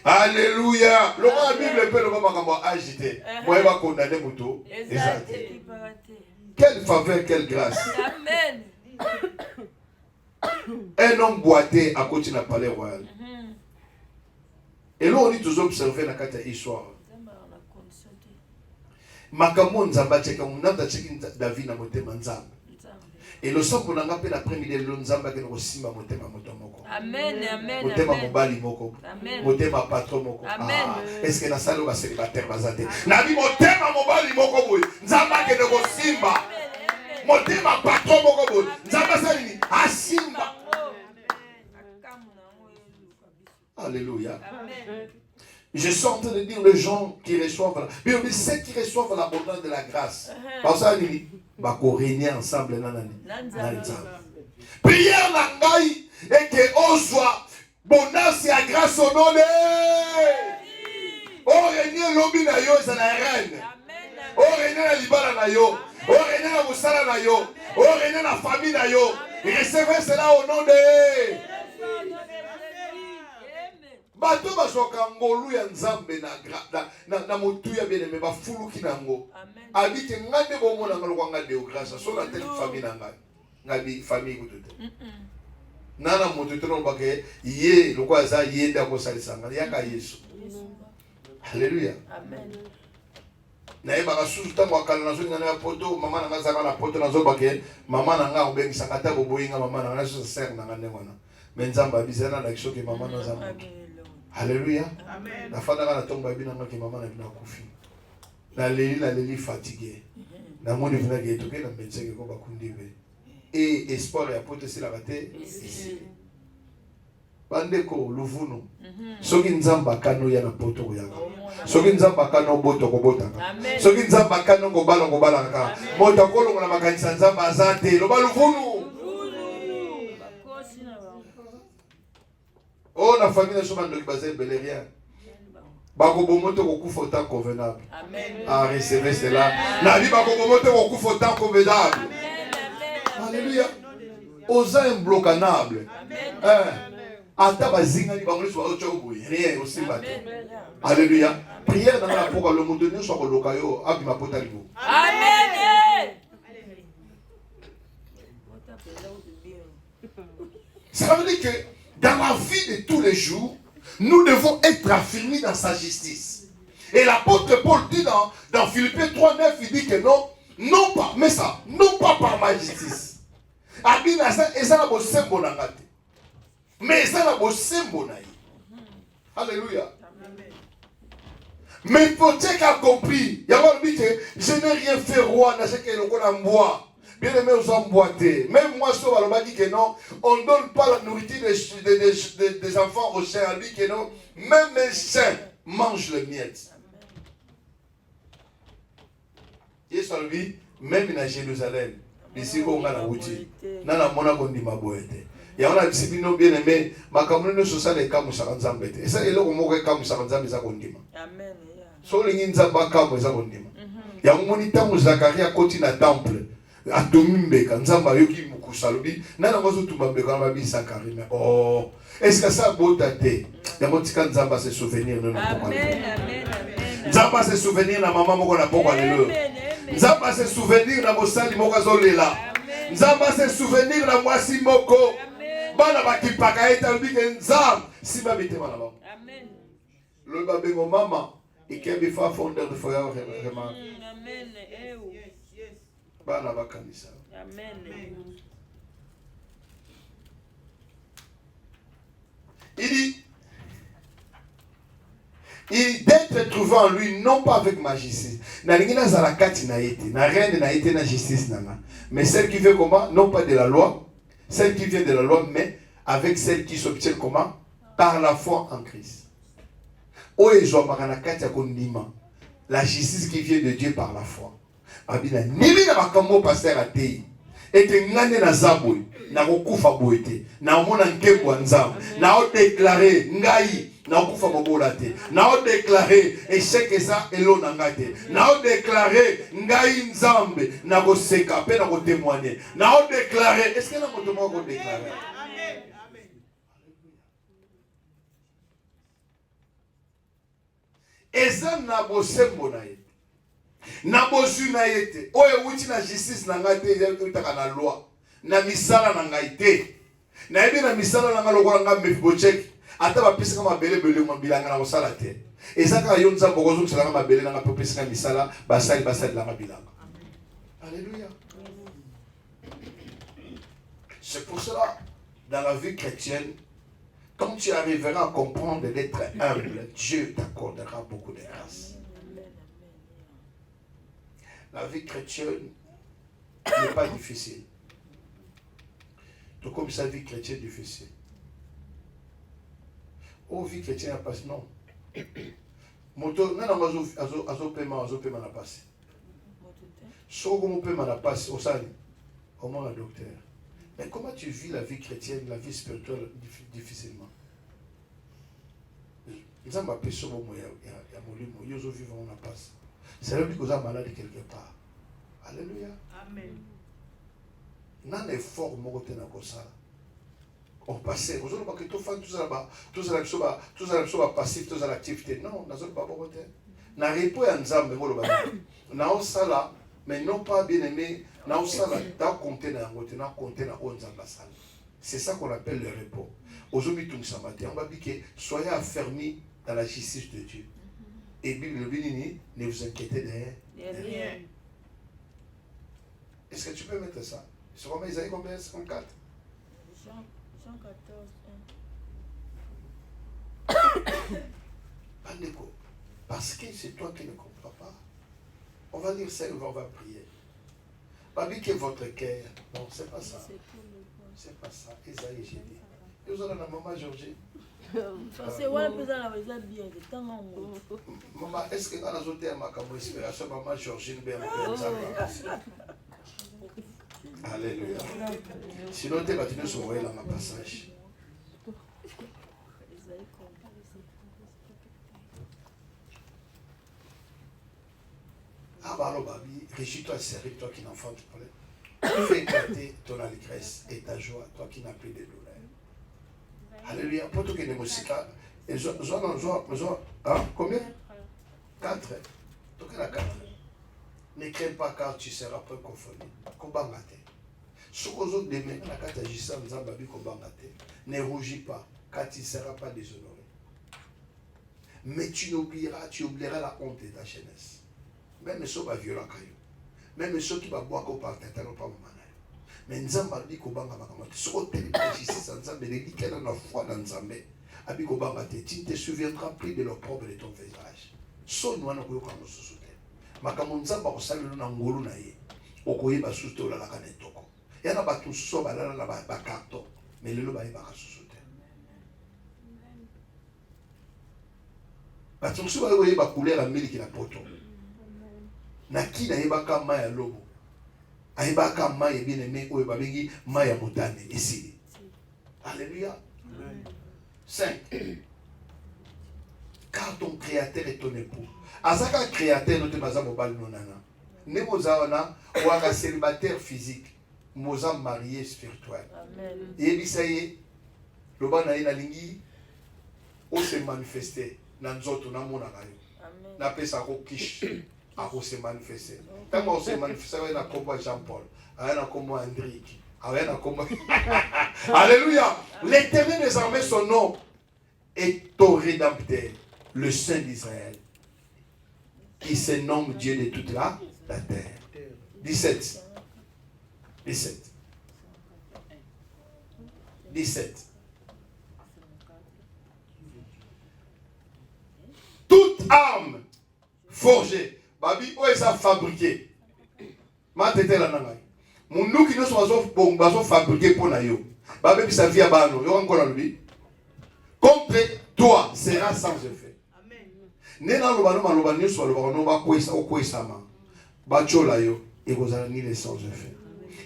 Alléluia. Loba Bible peut le makambo agité. Moi va condamner muto. Exact. Quelle faveur, quelle grâce. Amen. Un homme boité à côté de la palais royal. Et là, on dit tous observer la carte histoire. Makamon Nzamba cheka munamta cheki David na motema Nzamba. Et le sang pour n'engaper l'après-midi le Nzamba que nous simba motema motomoko. Amen, amen. Motema mobali moko. Amen. Motema patron moko. Amen. Est-ce que la salle va célibataire bazate? Nabi motema mobali moko boy. Nzamba que nous simba. Motema patron moko boy. Nzamba salini asimba. Alléluia. Amen. Je suis en train de dire les gens qui reçoivent, mais ceux qui reçoivent l'abondance de la grâce. Parce que ils vont régner ensemble. Prière nangai et que on soit bonheur et grâce au nom de. Oh régner l'obi na yo c'est la reine. Oh régner la libala na yo. Oh régner la musala na yo. Oh régner la famille na yo. Recevez cela au nom de. Bato bazoka ngolu ya nzambe na motu ya bien-aimé bafuluki nango abite ngande bomona ngalo kwa ngade o grâce so la telle famille nanga ngadi famille kutote nana motu tono bake ye lokwa za ye nda ko salisanga yaka Yesu. Alléluia. Amen. Na eba ka susu tango akala nazo ngana ya poto mama nanga za na poto nazo bake mama nanga obengisa kata boboyinga mama nanga so ser nanga ndengwana menzamba bizana na kisoke mama naza. Alléluia. Amen. La fada la tombe babina ngaki mama na bina kufi. La leli fatigué. Na moni vina ke toke na médecin ke ko bakundi be. Et espoir ya pote c'est la raté ici. Bandeko luvuno. Soki nzamba kano ya na poto ko yaka. Soki nzamba kano boto ko botaka. Soki nzamba kano ko bala ka. Moto ko longa na makanisa nzamba azate lo baluvuno. Oh, la famille de Chouman de Bazé Belérien. Bakobomoto Kokufa autant convenable. À recevoir cela. La vie Bakobomoto Kokufa autant convenable. Alléluia. Osa imblocanable. Ata bazinga ni bango soit autre chose. Rien aussi matin. Alléluia. Prière dans la pour le monde donné soit locayo abima potalibo. Amen. Ça veut dire que dans la vie de tous les jours, nous devons être affirmés dans sa justice. Et l'apôtre Paul dit dans Philippiens 3:9, il dit que non pas, mais ça, non pas par ma justice. Mais ça n'a pas symbole. Alléluia. Mais pour ceux qui ont compris, il y a dit que je n'ai rien fait roi, n'a que le bois. Bien aimé aux emboîtés. Même moi, on m'a dit que non, on ne donne pas la nourriture des enfants aux chiens. On dit que non, même les chiens mangent le miettes. Et ça dit, même à Jérusalem, ici on a la routine. Dans la monnaie, on dit ma boîte. Et on a dit, bien aimé, ma commune social est comme ça, et ça, il y a un comme ça, ça, Amen. So, les gens sont comme ça, il y a un moniteur, Zacharia, continue à temple. Atomimbeka nzamba yoki mukusalobi nana ngozo tumambeka mabi sakarime. Oh, est-ce que ça botate ya motika nzamba se souvenir de notre amen. Nzamba se souvenir na maman moko na poko lelo. Nzamba se souvenir na mosali moko azolela. Nzamba se souvenir na mwasi moko. Bana bakipaka eta bike nzamba simba bitema na ba. Amen. Le babengo mama ikebi fa fondeur de foyer vraiment. Amen. Amen. Il dit d'être trouvé en lui, non pas avec ma justice. Mais celle qui vient comment? Non pas de la loi, celle qui vient de la loi, mais avec celle qui s'obtient comment? Par la foi en Christ. La justice qui vient de Dieu par la foi. Abina nimi na makambo pasteur atei ete ngane na zabwe na kokufa boete na mona nkembo nzambe na o déclarer ngai na kokufa bobola te na o déclarer échec ça elo na ngate na o déclarer ngai nzambe na ko seka pe na ko témoigner na o déclarer est-ce que na moto mo ko déclarer amen amen eza na bosembo na ye na bosu na yete oyo wuti na justice na ngate yaka na loi na misala na ngaite na yebi na misala na ngalo kwa ngambe fibocheki ata ba pesa kama bele mbilanga na osala te ezaka yo nza bokozo tsala kama bele na ba pesa misala basali la mabilanga. Alléluia. C'est pour cela dans la vie chrétienne quand tu arriveras à comprendre d'être humble, Dieu t'accordera beaucoup de grâce. La vie chrétienne n'est pas difficile. Tout comme sa vie chrétienne est difficile. Oh, vie chrétienne, non. Moto nana azopema na passe. Soko mopema na passe osali au moins un docteur. Mais comment tu vis la vie chrétienne, la vie spirituelle difficilement? Ils ont appelé ça au moins ya molimo yozo vivre on passe. C'est là que vous êtes malade quelque part. Alléluia. Amen. Nan effort mokote na kosala. On passait, vous n'avez pas que tout fan, tout ça passif, tout ça l'activité. Non, nous n'avons pas beaucoup de temps. Nous n'avons pas de temps, nous n'avons pas de mais non pas bien aimé, nous n'avons pas compté dans c'est ça qu'on appelle le repos. Aujourd'hui, tout ça matin, on va dire que soyez affermis dans la justice de Dieu. Et Bible ne vous inquiétez de rien. Est-ce que tu peux mettre ça? Sur combien Isaïe combien 54? Jean 14, 1. Parce que c'est toi qui ne comprends pas. On va lire ça et on va prier. Pas dire que votre cœur. Non, c'est pas ça. C'est pas ça. Isaïe, j'ai dit. Et vous avez la maman Georgie. C'est ouais, plus à la maison bien. Maman, est-ce que dans la zone de ma espération, maman Georgie, bien Alléluia. Sinon, tu vas continuer sur le passage. Ah, bah, babi, réjouis-toi, sérieux, toi qui n'enfant du problème. Fais éclater ton allégresse et ta joie, toi qui n'as plus de douleur. Alléluia. Pour tout qui est de musique, combien 4. Tout qui est 4. Ne crains pas car tu seras peu confondu. Kombangate. Ce que vous demain, ne rougis pas car tu ne seras pas déshonoré. Mais tu oublieras la honte de ta jeunesse. Même ceux qui sont violents, même ceux qui vont boire au parti, ils ne vont pas vous manier. Mais nous avons dit que nous avons dit que nous avons foi dans nous. Tu ne te souviendras plus de l'opprobre de ton visage. So nous avons dit que nous sommes makambo nzamba kosalelo na ngolu na ye okoyeba susu te olalaka na etoko yana bato mosusu balala na bakarton mais lelo bayebaka susu te bato mosusu bayeba couleur ya miliki na poto na kini ayebaka mai ya lobo ayebaka mai ebineme oyo babengi mai ya motane esili. Alléluia. 5. Car ton créateur est ton époux. Azaka créateur notre maza mobile nonana. Ne mozaona ou aka célibataire physique, moza marié spirituel. Amen. Et bisaye loba na ina lingi o se manifester na nzoto na mona kayo. Amen. Na pesa ko kish a ko se manifester. Tamo se manifester na kombo Jean Paul, na kombo Hendrik, na kombo Alléluia. L'Éternel des armées son nom est ton rédempteur, le Saint d'Israël, qui se nomme Dieu de toute la terre. 17. 17. Toute arme forgée, babi, où est-ce fabriqué? Ma tête là nangai. Mon nous qui nous sommes fabriqués pour nayo. Babi bisa via bano, yo encore lui. Contre toi sera sans effet. Nena lobano maloba nyuso lobano no ba kwesa okwesama. Ba chola yo et vous allez les sans effet.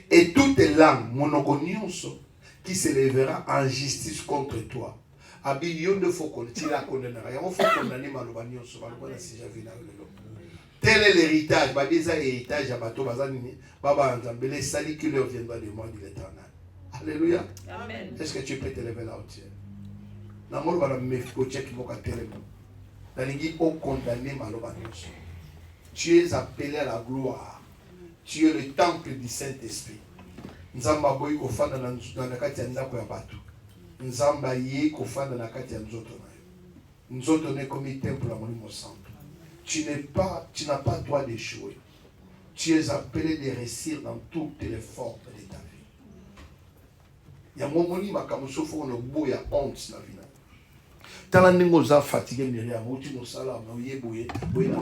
Et toute langue monoko nyuso qui se lèvera en justice contre toi. Abi yonde faut qu'on tira condamnera. Il faut condamner maloba nyuso maloba na si j'avais là le. Tel est l'héritage, ba déjà héritage à bato bazani baba nzambele sali qui leur viendra de moi dit l'Éternel. Alléluia. Amen. Est-ce que tu peux te lever là au-dessus? Na molo bana mefiko check moka telemo. Nalingi au condamné maloba nyonso. Tu es appelé à la gloire. Tu es le temple du Saint-Esprit. Nzamba boyi kofanda na kati ya ndako ya bato. Nzamba ye kofanda na kati ya nzoto na yo. Nzoto ne comme temple la molimo santo. Tu n'as pas droit d'échouer. Tu es appelé de réussir dans toutes les formes de ta vie. Il y a un moment où on a boya honte na vie. Tala ndingo za fatigué miria muti no sala na yeboye boye na